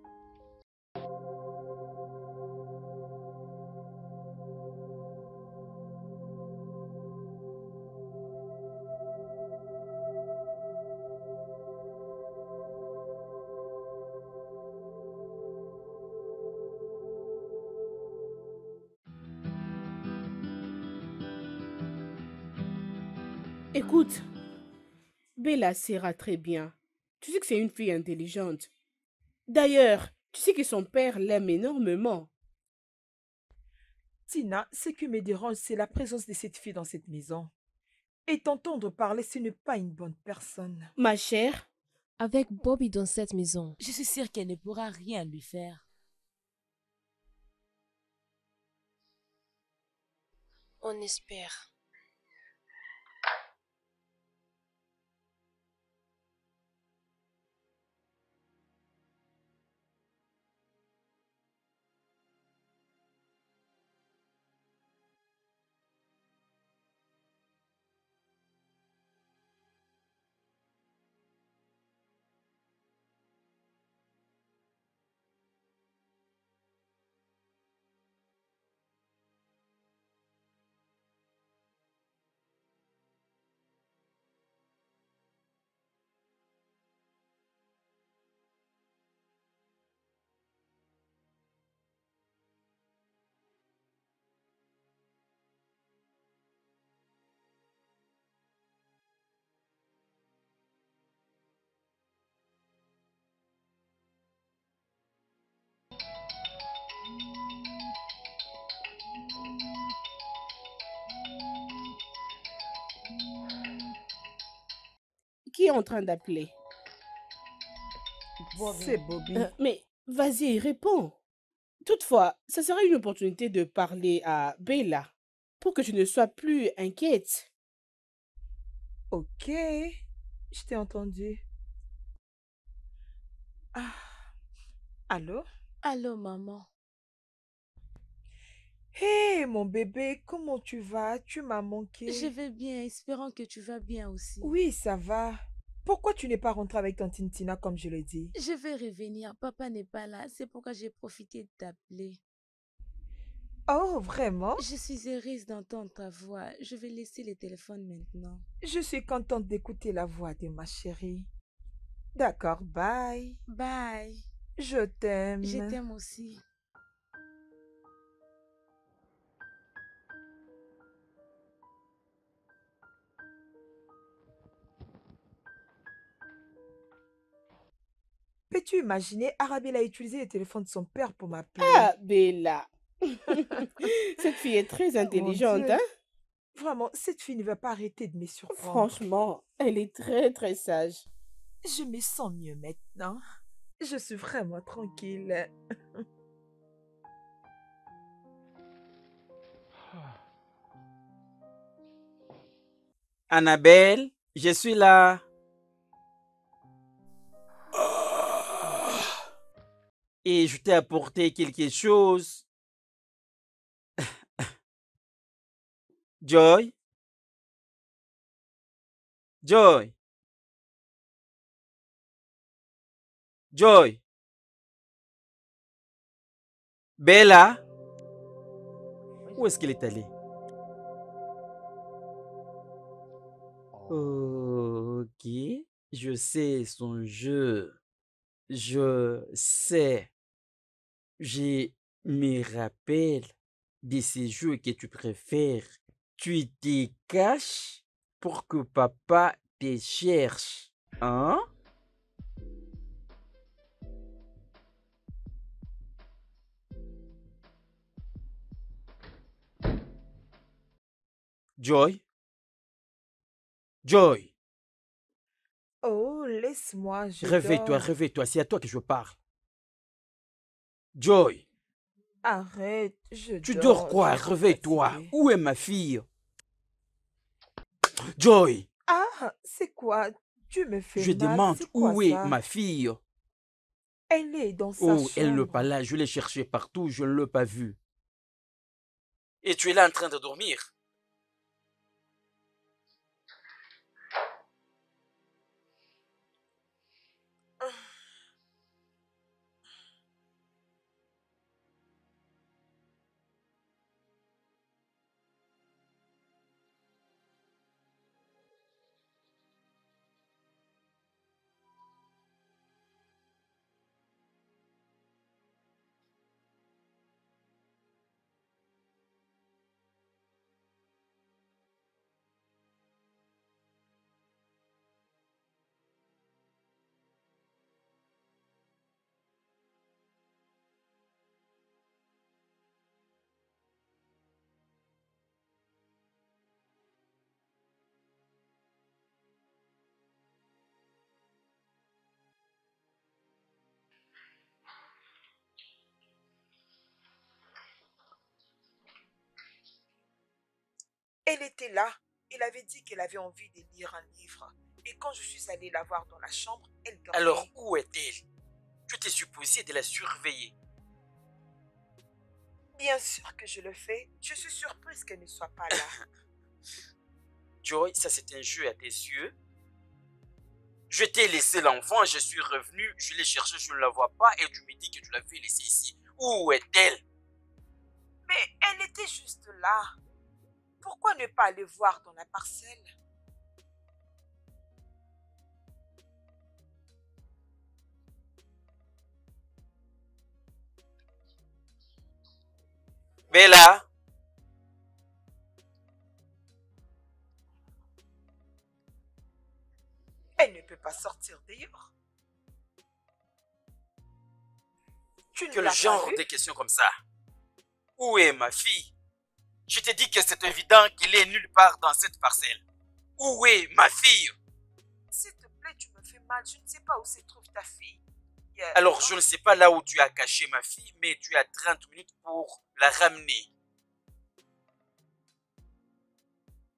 Écoute, Bella sera très bien. Tu sais que c'est une fille intelligente. D'ailleurs, tu sais que son père l'aime énormément. Tina, ce qui me dérange, c'est la présence de cette fille dans cette maison. Et t'entendre parler, ce n'est pas une bonne personne. Ma chère, Avec Bobby dans cette maison, Je suis sûre qu'elle ne pourra rien lui faire. on espère. qui est en train d'appeler? C'est Bobby. Mais vas-y, réponds. Toutefois, ça sera une opportunité de parler à Bella pour que tu ne sois plus inquiète. Ok, je t'ai entendu. Ah, allô? Allô, maman. Hé, mon bébé, comment tu vas? Tu m'as manqué. Je vais bien, espérant que tu vas bien aussi. Oui, ça va. Pourquoi tu n'es pas rentrée avec tante Tina comme je l'ai dit? Je vais revenir. Papa n'est pas là. C'est pourquoi j'ai profité de t'appeler. Oh, vraiment? Je suis heureuse d'entendre ta voix. Je vais laisser le téléphone maintenant. Je suis contente d'écouter la voix de ma chérie. D'accord, bye. Bye. Je t'aime. Je t'aime aussi. Peux-tu imaginer, Arabelle a utilisé le téléphone de son père pour m'appeler. Ah, Bella. Cette fille est très Oh, mon intelligente, Dieu. hein? Vraiment, cette fille ne va pas arrêter de me surprendre. Franchement, elle est très très sage. Je me sens mieux maintenant. Je suis vraiment tranquille. Annabelle, je suis là. Et je t'ai apporté quelque chose. Joy? Joy? Joy? Bella? Où est-ce qu'elle est allée? Ok, je sais son jeu. Je sais. Je me rappelle de ces jeux que tu préfères. Tu te caches pour que papa te cherche. Hein? Joy? Joy? Oh, laisse-moi, je Réveille-toi, dors. réveille-toi, c'est à toi que je parle. Joy, Arrête, je tu dors dors, je quoi? suis Réveille-toi. fatiguée. Où est ma fille? Joy, Ah, c'est quoi? Tu me fais je mal, demande c'est quoi où est ça? ma fille? Elle est dans sa Oh, elle n'est pas chambre. là. Je l'ai cherchée partout, je ne l'ai pas vue. Et tu es là en train de dormir? Elle était là. Elle avait dit qu'elle avait envie de lire un livre. Et quand je suis allée la voir dans la chambre, elle Alors, dormait. où est-elle? Tu t'es supposé de la surveiller. Bien sûr que je le fais. Je suis surprise qu'elle ne soit pas là. Joy, ça c'est un jeu à tes yeux. Je t'ai laissé l'enfant, je suis revenu, je l'ai cherché, je ne la vois pas et tu me dis que tu l'avais laissée ici. Où est-elle? Mais elle était juste là. Pourquoi ne pas aller voir dans la parcelle? Bella? Elle ne peut pas sortir dehors. Tu ne Quel l'as pas genre vue? de questions comme ça? Où est ma fille? Je t'ai dit que c'est évident qu'il est nulle part dans cette parcelle. Où est ma fille? S'il te plaît, tu me fais mal. Je ne sais pas où se trouve ta fille. Alors, je ne sais pas là où tu as caché ma fille, mais tu as 30 minutes pour la ramener.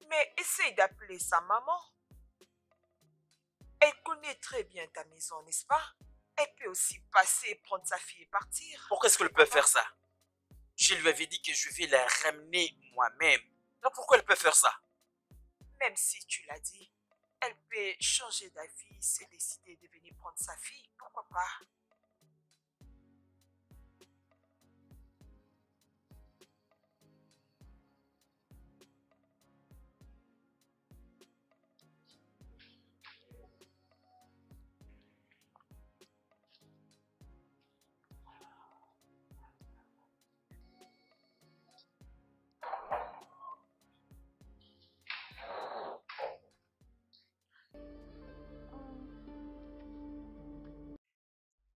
Mais essaye d'appeler sa maman. Elle connaît très bien ta maison, n'est-ce pas? Elle peut aussi passer, prendre sa fille et partir. Pourquoi est-ce qu'elle peut faire ça? Je lui avais dit que je vais la ramener moi-même. Alors pourquoi elle peut faire ça? Même si tu l'as dit, elle peut changer d'avis, se décider de venir prendre sa fille. Pourquoi pas?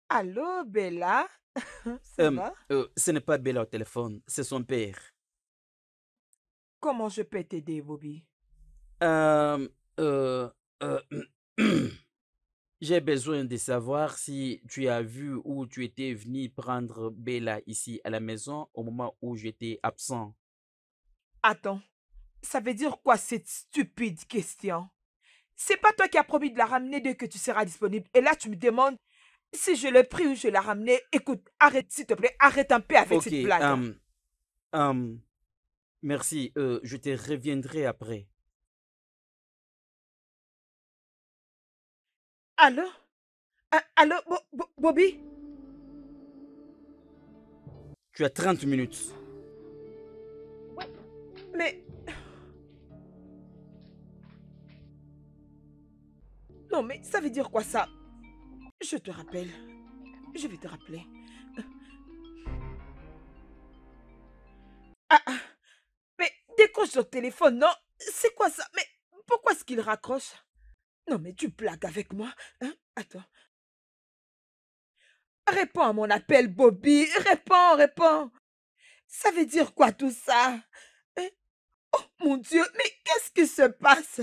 Allô, Bella? Ça va? Ce n'est pas Bella au téléphone, c'est son père. Comment je peux t'aider, Bobby? Euh, euh, J'ai besoin de savoir si tu as vu ou tu étais venu prendre Bella ici à la maison au moment où j'étais absent. Attends, ça veut dire quoi cette stupide question? C'est pas toi qui as promis de la ramener dès que tu seras disponible. Et là, tu me demandes si je l'ai pris ou je l'ai ramené. Écoute, arrête s'il te plaît, arrête un peu avec Ok, cette blague. hum, merci, je te reviendrai après. Allô? Allô, Bobby? Tu as 30 minutes. Mais... Non, mais ça veut dire quoi ça? Je te rappelle. Je vais te rappeler. Mais décroche ton téléphone, non? C'est quoi ça? Mais pourquoi est-ce qu'il raccroche? Non, mais tu blagues avec moi, hein? Attends. Réponds à mon appel, Bobby. Réponds. Ça veut dire quoi tout ça? Hein? Oh mon Dieu, mais qu'est-ce qui se passe?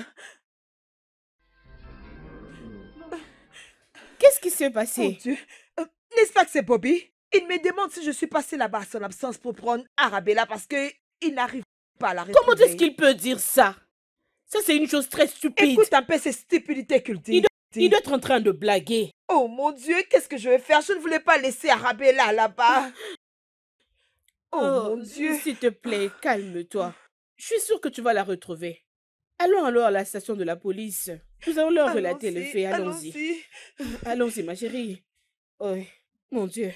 Qu'est-ce qui s'est Mon passé? Dieu. N'est-ce pas que c'est Bobby? Il me demande si je suis passée là-bas à son absence pour prendre Arabella parce qu'il n'arrive pas à la Comment est-ce retrouver. qu'il peut dire ça? Ça, c'est une chose très stupide. Écoute un peu ces stupidités qu'il dit. Il doit être en train de blaguer. Oh mon Dieu, qu'est-ce que je vais faire? Je ne voulais pas laisser Arabella là-bas. Oh mon Dieu. S'il te plaît, calme-toi. Je suis sûre que tu vas la retrouver. Allons alors à la station de la police. Nous allons leur relater le fait. Allons-y. Allons-y, ma chérie. Oh, mon Dieu.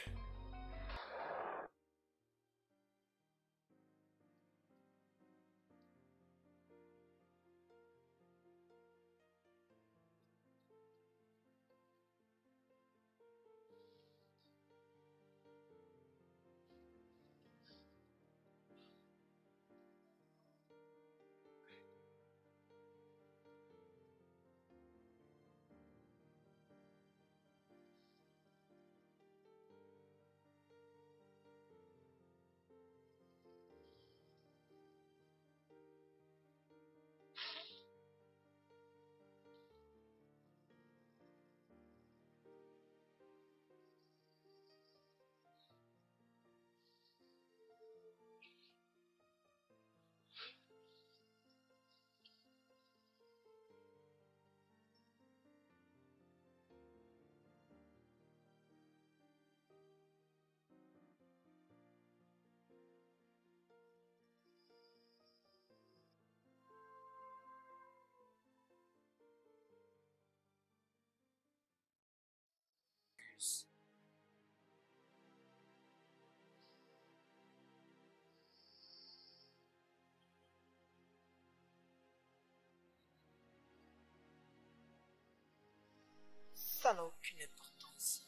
Ça n'a aucune importance.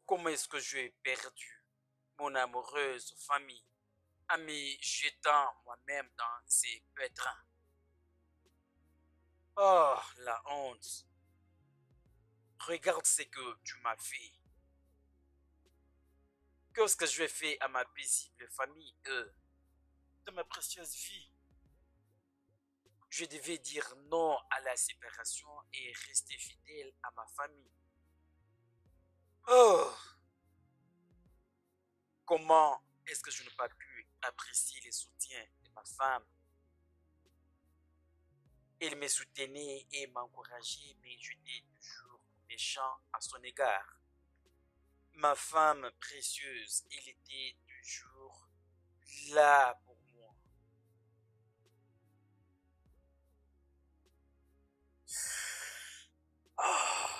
Comment est-ce que j'ai perdu mon amoureuse famille en me jetant moi-même dans ces pétrins? Oh, la honte. Regarde ce que tu m'as fait. Qu'est-ce que je vais faire à ma paisible famille, de ma précieuse vie? Je devais dire non à la séparation et rester fidèle à ma famille. Oh, comment est-ce que je n'ai pas pu apprécier le soutien de ma femme? Elle me soutenait et m'encourageait, mais j'étais toujours méchant à son égard. Ma femme précieuse, elle était toujours là pour moi. Ah.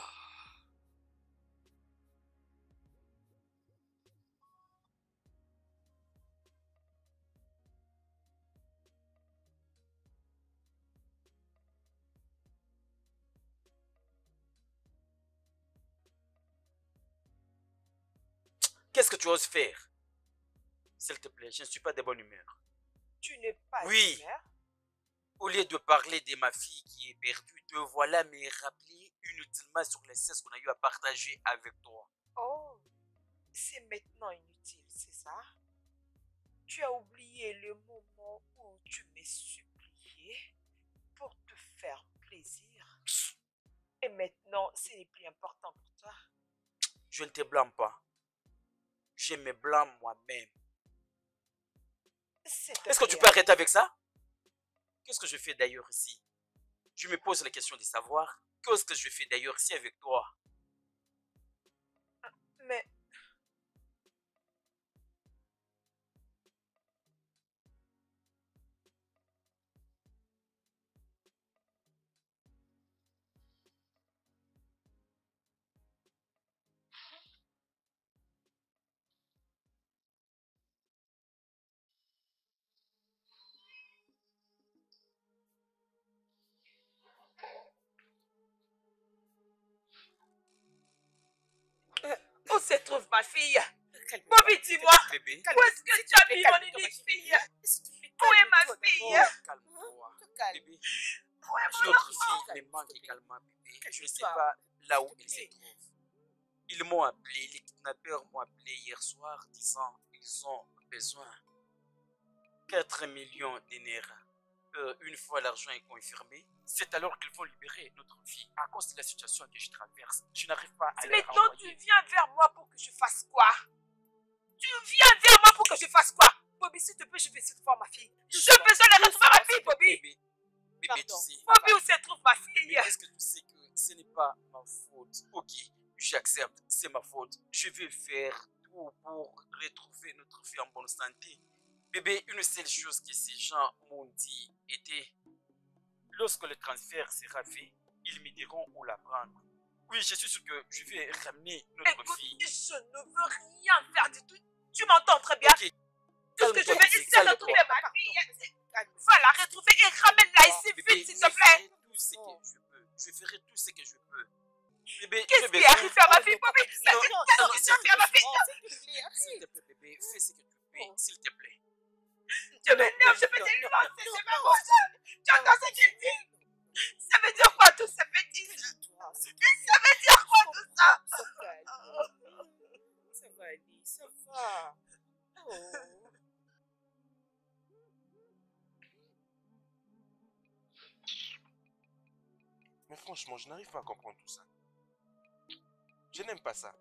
Qu'est-ce que tu oses faire? S'il te plaît, je ne suis pas de bonne humeur. Tu n'es pas Oui. humeur? Au lieu de parler de ma fille qui est perdue, te voilà me rappeler inutilement sur les cesses qu'on a eu à partager avec toi. Oh, c'est maintenant inutile, c'est ça? Tu as oublié le moment où tu m'es supplié pour te faire plaisir. Et maintenant, ce n'est plus important pour toi. Je ne te blâme pas. Je me blâme moi-même. Est-ce que tu peux arrêter avec ça? Qu'est-ce que je fais d'ailleurs ici? Je me pose la question de savoir qu'est-ce que je fais d'ailleurs ici avec toi? Mais où se trouve ma fille? Bobby, dis-moi, Bébé, où est-ce que tu as mis mon unique fille? Où est ma fille? calme-toi. Bébé, Où est mon notre enfant? fille me manque également, bébé. Je ne sais pas là où elle se trouve. Ils m'ont appelé, les kidnappeurs m'ont appelé hier soir disant qu'ils ont besoin 4 millions de naira. Une fois l'argent est confirmé, c'est alors qu'ils vont libérer notre fille à cause de la situation que je traverse. Je n'arrive pas à leur Maintenant, tu envoyer. viens vers moi pour que je fasse quoi? Tu viens vers moi pour que je fasse quoi? Bobby, s'il te plaît, je vais essayer de voir ma fille. J'ai besoin de retrouver ma fille, Bobby. Bébé, tu sais. Bobby, où se trouve ma fille? Mais est-ce que tu sais que ce n'est pas ma faute? Ok, j'accepte, c'est ma faute. Je vais faire tout pour retrouver notre fille en bonne santé. Bébé, une seule chose que ces gens m'ont dit était, lorsque le transfert sera fait, ils me diront où la prendre. Oui, je suis sûr que je vais ramener notre Écoute, fille. je ne veux rien faire du tout. Tu m'entends très bien? Ok, Tout ce que je calme-toi, vais essayer de retrouver calme-toi. ma fille. Va la retrouver et ramène-la ici Bébé, vite, s'il je te plaît. ferai tout ce que je peux. Je ferai tout ce que je peux. Bébé, Qu'est-ce j'ai qui besoin- arrive à ma fille, Bobby? Non, non, Qu'est-ce non, qui s'il arrive à ma fille? S'il te plaît, bébé, fais ce que tu peux, s'il te plaît. Je m'énerve, je vais te lancer, c'est pas possible. Tu entends ce qu'il dit? Ça veut dire quoi, toutes ces bêtises? Ça veut dire quoi, tout ça? Ça va aller, ça va. Oh. Mais franchement, je n'arrive pas à comprendre tout ça. Je n'aime pas ça.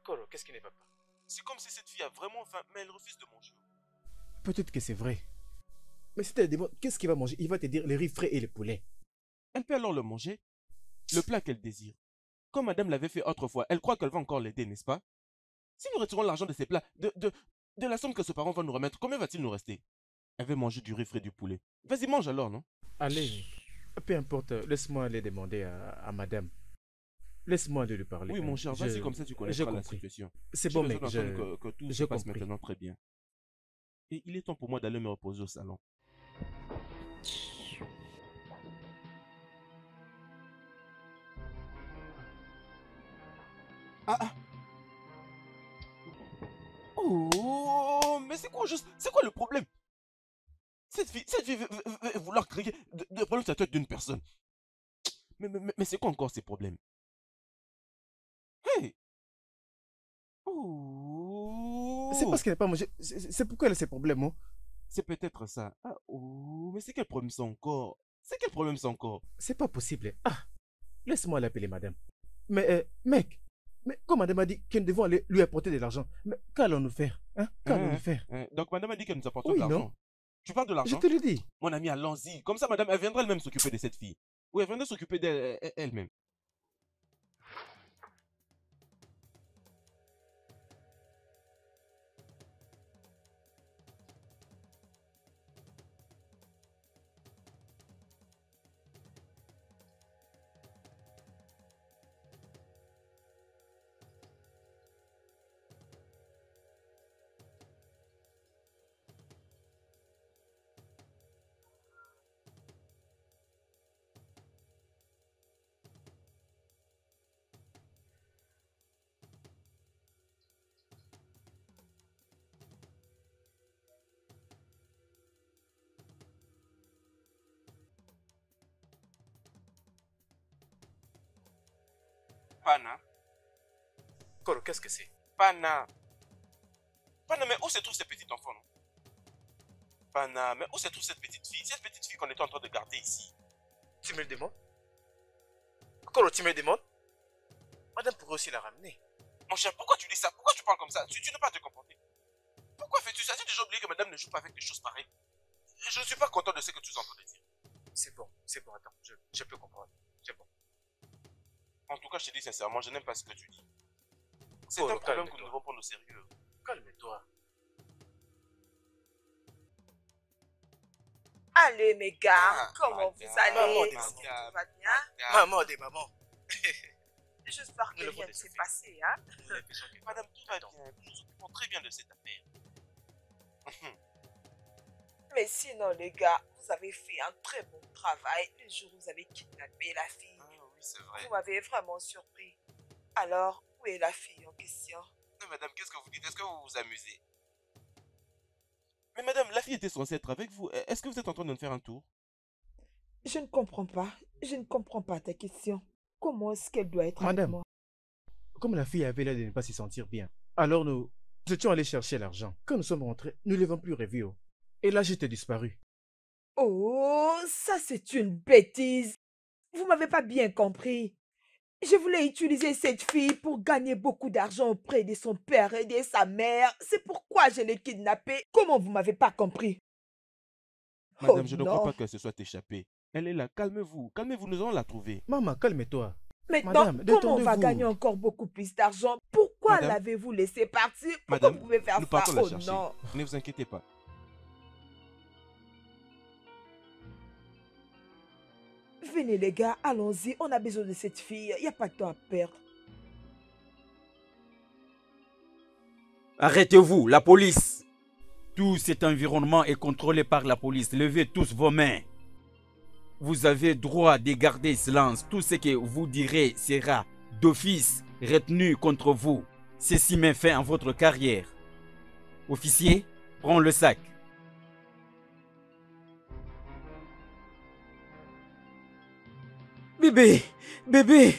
Koro, qu'est-ce qui ne va pas? C'est comme si cette fille a vraiment faim, mais elle refuse de manger. Peut-être que c'est vrai. Mais si tu te demandes qu'est-ce qu'il va manger, il va te dire les riz frais et le poulet. Elle peut alors le manger, le plat qu'elle désire. Comme madame l'avait fait autrefois, elle croit qu'elle va encore l'aider, n'est-ce pas? Si nous retirons l'argent de ces plats, de la somme que ce parent va nous remettre, combien va-t-il nous rester? Elle veut manger du riz frais et du poulet. Vas-y, mange alors, non? Allez, peu importe, laisse-moi aller demander à madame. Laisse-moi aller lui parler. Oui, mon cher, vas-y, comme ça tu j'ai connaîtras la compris. situation. C'est J'ai bon, besoin mec, d'entendre que tout se j'ai passe compris. maintenant très bien. Et il est temps pour moi d'aller me reposer au salon. Ah. Oh, mais c'est quoi juste? C'est quoi le problème? Cette fille veut vouloir créer de problèmes sur la tête d'une personne. Mais c'est quoi encore ces problèmes? Hey! Oh! C'est parce qu'elle n'a pas mangé. C'est pourquoi elle a ces problèmes, hein? C'est peut-être ça. Ah, oh, mais c'est quel problème ça encore? C'est quel problème ça encore? C'est pas possible. Ah, laisse-moi l'appeler madame. Mais, mec, mais comme madame a dit que nous devons aller lui apporter de l'argent, mais qu'allons-nous faire? Hein? Qu'allons-nous faire? Donc madame a dit qu'elle nous apporte Oui, de l'argent. non? Tu parles de Je l'argent? te le dis. Mon ami, allons-y. Comme ça, madame, elle viendra elle-même s'occuper de cette fille. Oui, elle viendra s'occuper d'elle-même. Pana. Koro, qu'est-ce que c'est? Pana. Pana, mais où se trouve ce petit enfant, non? Pana, mais où se trouve cette petite fille? Cette petite fille qu'on était en train de garder ici. Tu me le demandes? Koro, tu me le demandes? Madame pourrait aussi la ramener. Mon cher, pourquoi tu dis ça? Pourquoi tu parles comme ça? Tu ne peux pas te comporter. Pourquoi fais-tu ça? J'ai déjà oublié que madame ne joue pas avec des choses pareilles. Je ne suis pas content de ce que tu es en train de dire. C'est bon, attends, je peux comprendre. C'est bon. En tout cas, je te dis sincèrement, je n'aime pas ce que tu dis. C'est Oh, un problème que calme-toi. nous devons prendre au sérieux. Calme-toi. Allez, mes gars, Ah, comment madame, vous allez? maman, Est-ce que tout va bien? Maman des mamans. J'espère que Nous le rien ne faisons. s'est passé, hein? Madame, tout va bien. Nous nous occupons très bien de cette affaire. Mais sinon, les gars, vous avez fait un très bon travail le jour où vous avez kidnappé la fille. Ah oui, c'est vrai. Vous m'avez vraiment surpris. Alors, où est la fille en question? Mais madame, qu'est-ce que vous dites? Est-ce que vous vous amusez? Mais madame, la fille était censée être avec vous. Est-ce que vous êtes en train de nous faire un tour? Je ne comprends pas. Je ne comprends pas ta question. Comment est-ce qu'elle doit être avec Madame. moi? Comme la fille avait l'air de ne pas s'y sentir bien, alors nous étions allés chercher l'argent. Quand nous sommes rentrés, nous ne l'avons plus revu. Oh. Et là, j'étais disparu. Oh, ça c'est une bêtise. Vous m'avez pas bien compris. Je voulais utiliser cette fille pour gagner beaucoup d'argent auprès de son père et de sa mère. C'est pourquoi je l'ai kidnappée. Comment vous m'avez pas compris? Madame, Oh je ne crois non. pas qu'elle se soit échappée. Elle est là, calmez-vous. Calmez-vous, nous allons la trouver. Maman, calme-toi. Maintenant, Madame, comment on va détendez-vous. gagner encore beaucoup plus d'argent? Pourquoi Madame. l'avez-vous laissé partir? Pourquoi Madame, vous pouvez faire nous ça? partons la Oh chercher. non. Ne vous inquiétez pas. Venez les gars, allons-y. On a besoin de cette fille. Il n'y a pas de temps à perdre. Arrêtez-vous, la police. Tout cet environnement est contrôlé par la police. Levez tous vos mains. Vous avez droit de garder silence. Tout ce que vous direz sera d'office retenu contre vous. Ceci met fin à votre carrière. Officier, prends le sac. Bébé, bébé,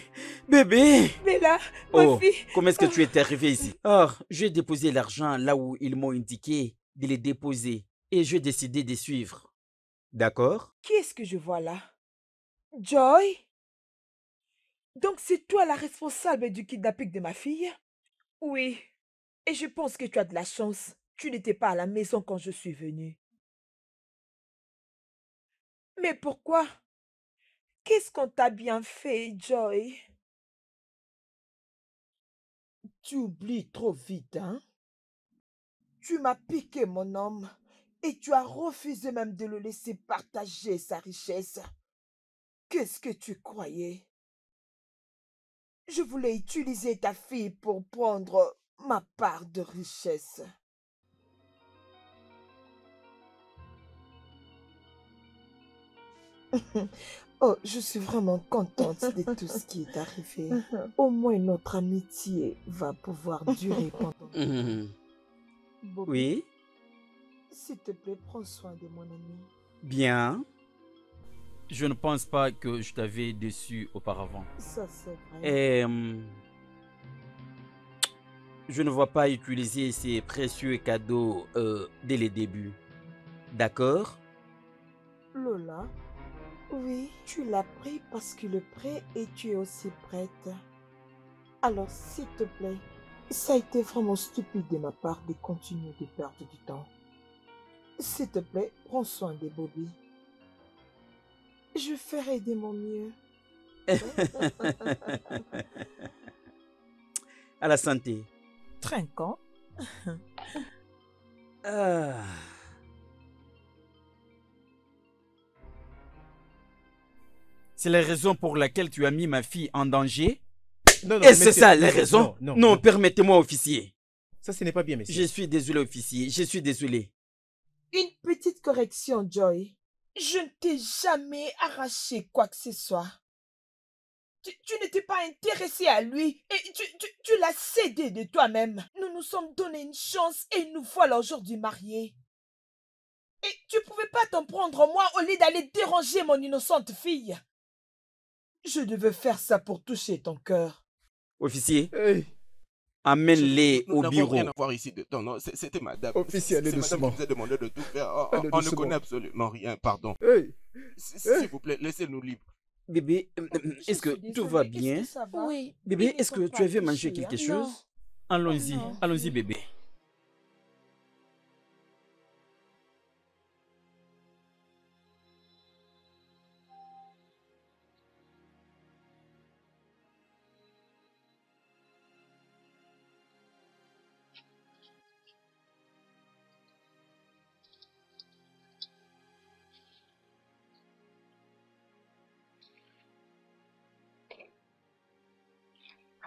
bébé. Mais là, ma Oh, fille. comment est-ce que tu es arrivé ici? Oh, j'ai déposé l'argent là où ils m'ont indiqué de le déposer et j'ai décidé de suivre. D'accord? Qui est-ce que je vois là? Joy? Donc c'est toi la responsable du kidnapping de ma fille? Oui. Et je pense que tu as de la chance. Tu n'étais pas à la maison quand je suis venue. Mais pourquoi? Qu'est-ce qu'on t'a bien fait, Joy? Tu oublies trop vite, hein? Tu m'as piqué mon homme et tu as refusé même de le laisser partager sa richesse. Qu'est-ce que tu croyais? Je voulais utiliser ta fille pour prendre ma part de richesse. Oh, je suis vraiment contente de tout ce qui est arrivé. Au moins notre amitié va pouvoir durer pendant... Bobby, Oui, s'il te plaît, prends soin de mon ami. bien. Je ne pense pas que je t'avais déçu auparavant. Ça, c'est vrai. Et je ne vois pas utiliser ces précieux cadeaux dès le début. D'accord? Lola, oui, tu l'as pris parce que le prêt et tu es aussi prête. Alors, s'il te plaît, ça a été vraiment stupide de ma part de continuer de perdre du temps. S'il te plaît, prends soin de Bobby. Je ferai de mon mieux. À la santé. Trinquant. Ah. C'est la raison pour laquelle tu as mis ma fille en danger? Non, non, Et c'est messieurs, ça la messieurs, raison? Non, Non, permettez-moi, officier. Ça, ce n'est pas bien, messieurs. Je suis désolé, officier. Je suis désolé. Une petite correction, Joy. Je ne t'ai jamais arraché quoi que ce soit. Tu n'étais pas intéressé à lui et tu l'as cédé de toi-même. Nous nous sommes donné une chance et nous voilà aujourd'hui mariés. Et tu pouvais pas t'en prendre moi au lieu d'aller déranger mon innocente fille. Je devais faire ça pour toucher ton cœur. Officier, Hey, amène-les Nous au n'avons rien bureau. à voir ici dedans, non. C'était madame. officier, allez C'est madame qui doucement. nous a demandé de tout faire. Allez On ne doucement. connaît absolument rien, pardon. Hey, S'il vous plaît, laissez-nous libres. Bébé, Je est-ce que suis tout va désolée, est-ce bien? que ça va? Oui. Bébé, Ils ne est-ce que sont tu pas avais mangé touchés, quelque hein? Non. chose? Allons-y, Non. allons-y, bébé.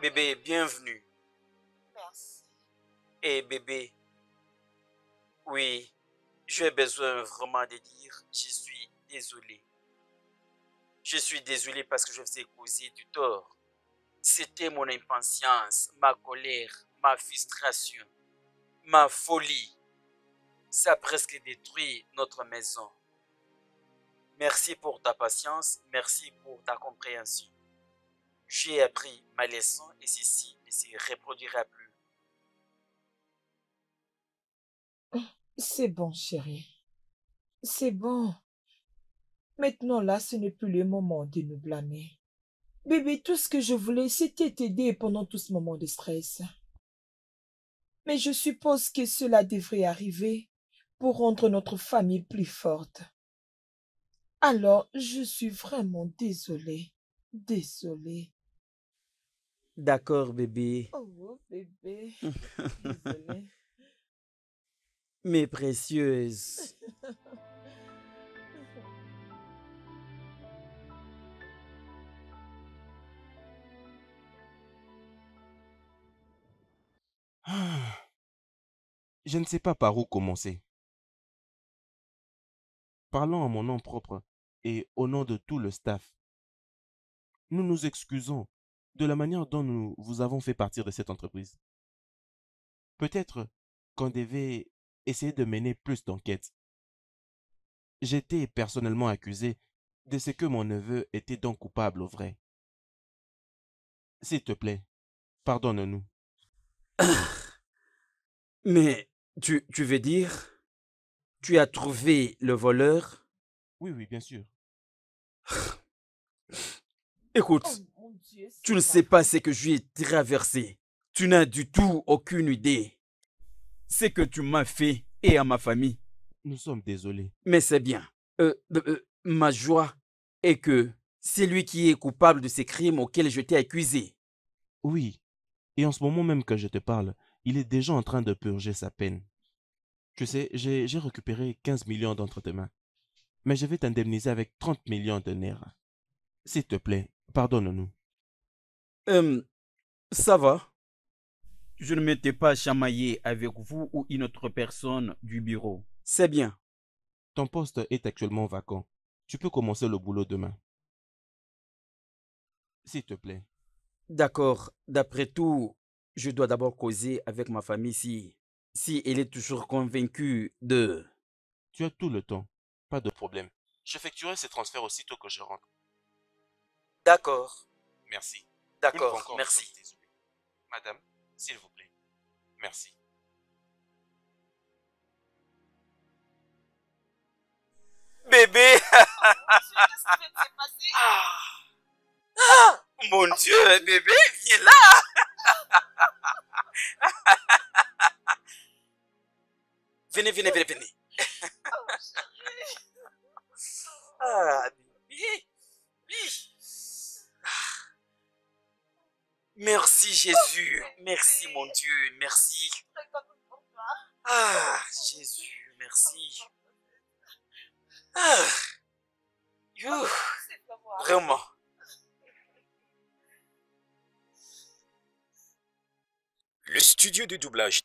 Bébé, bienvenue. Merci. Et bébé, oui, j'ai besoin vraiment de dire, je suis désolé. Je suis désolé parce que je vous ai causé du tort. C'était mon impatience, ma colère, ma frustration, ma folie. Ça a presque détruit notre maison. Merci pour ta patience, merci pour ta compréhension. J'ai appris ma leçon et ceci ne se reproduira plus. C'est bon, chérie. C'est bon. Maintenant, là, ce n'est plus le moment de nous blâmer. Bébé, tout ce que je voulais, c'était t'aider pendant tout ce moment de stress. Mais je suppose que cela devrait arriver pour rendre notre famille plus forte. Alors, je suis vraiment désolée. Désolée. D'accord, bébé. Oh, bébé. Désolée. Mes précieuses. Je ne sais pas par où commencer. Parlons en mon nom propre et au nom de tout le staff. Nous nous excusons de la manière dont nous vous avons fait partir de cette entreprise. Peut-être qu'on devait essayer de mener plus d'enquêtes. J'étais personnellement accusé de ce que mon neveu était donc coupable au vrai. S'il te plaît, pardonne-nous. Mais tu veux dire, tu as trouvé le voleur? Oui, oui, bien sûr. Écoute, Oh, mon Dieu, tu ne c'est sais pas pas ce que j'ai traversé. Tu n'as du tout aucune idée. Ce que tu m'as fait et à ma famille. Nous sommes désolés. Mais c'est bien. Ma joie est que c'est lui qui est coupable de ces crimes auxquels je t'ai accusé. Oui, et en ce moment même que je te parle, il est déjà en train de purger sa peine. Tu sais, j'ai récupéré 15 millions d'entre tes mains, mais je vais t'indemniser avec 30 millions de nerfs. S'il te plaît, pardonne-nous. Ça va. Je ne m'étais pas chamaillé avec vous ou une autre personne du bureau. C'est bien. Ton poste est actuellement vacant. Tu peux commencer le boulot demain. S'il te plaît. D'accord. D'après tout, je dois d'abord causer avec ma famille si elle est toujours convaincue de... Tu as tout le temps. Pas de problème. J'effectuerai ces transferts aussitôt que je rentre. D'accord. Merci. Une fois D'accord. encore, nous Merci. sommes désolés. Madame, s'il vous plaît. Merci. Bébé! Qu'est-ce qui vient de se passer? Mon Dieu, bébé, viens là! Venez. Ah, bébé. Oui. Merci Jésus. Merci mon Dieu. Merci. Ah, Jésus, merci. Ah. Youh. Vraiment. Le studio de doublage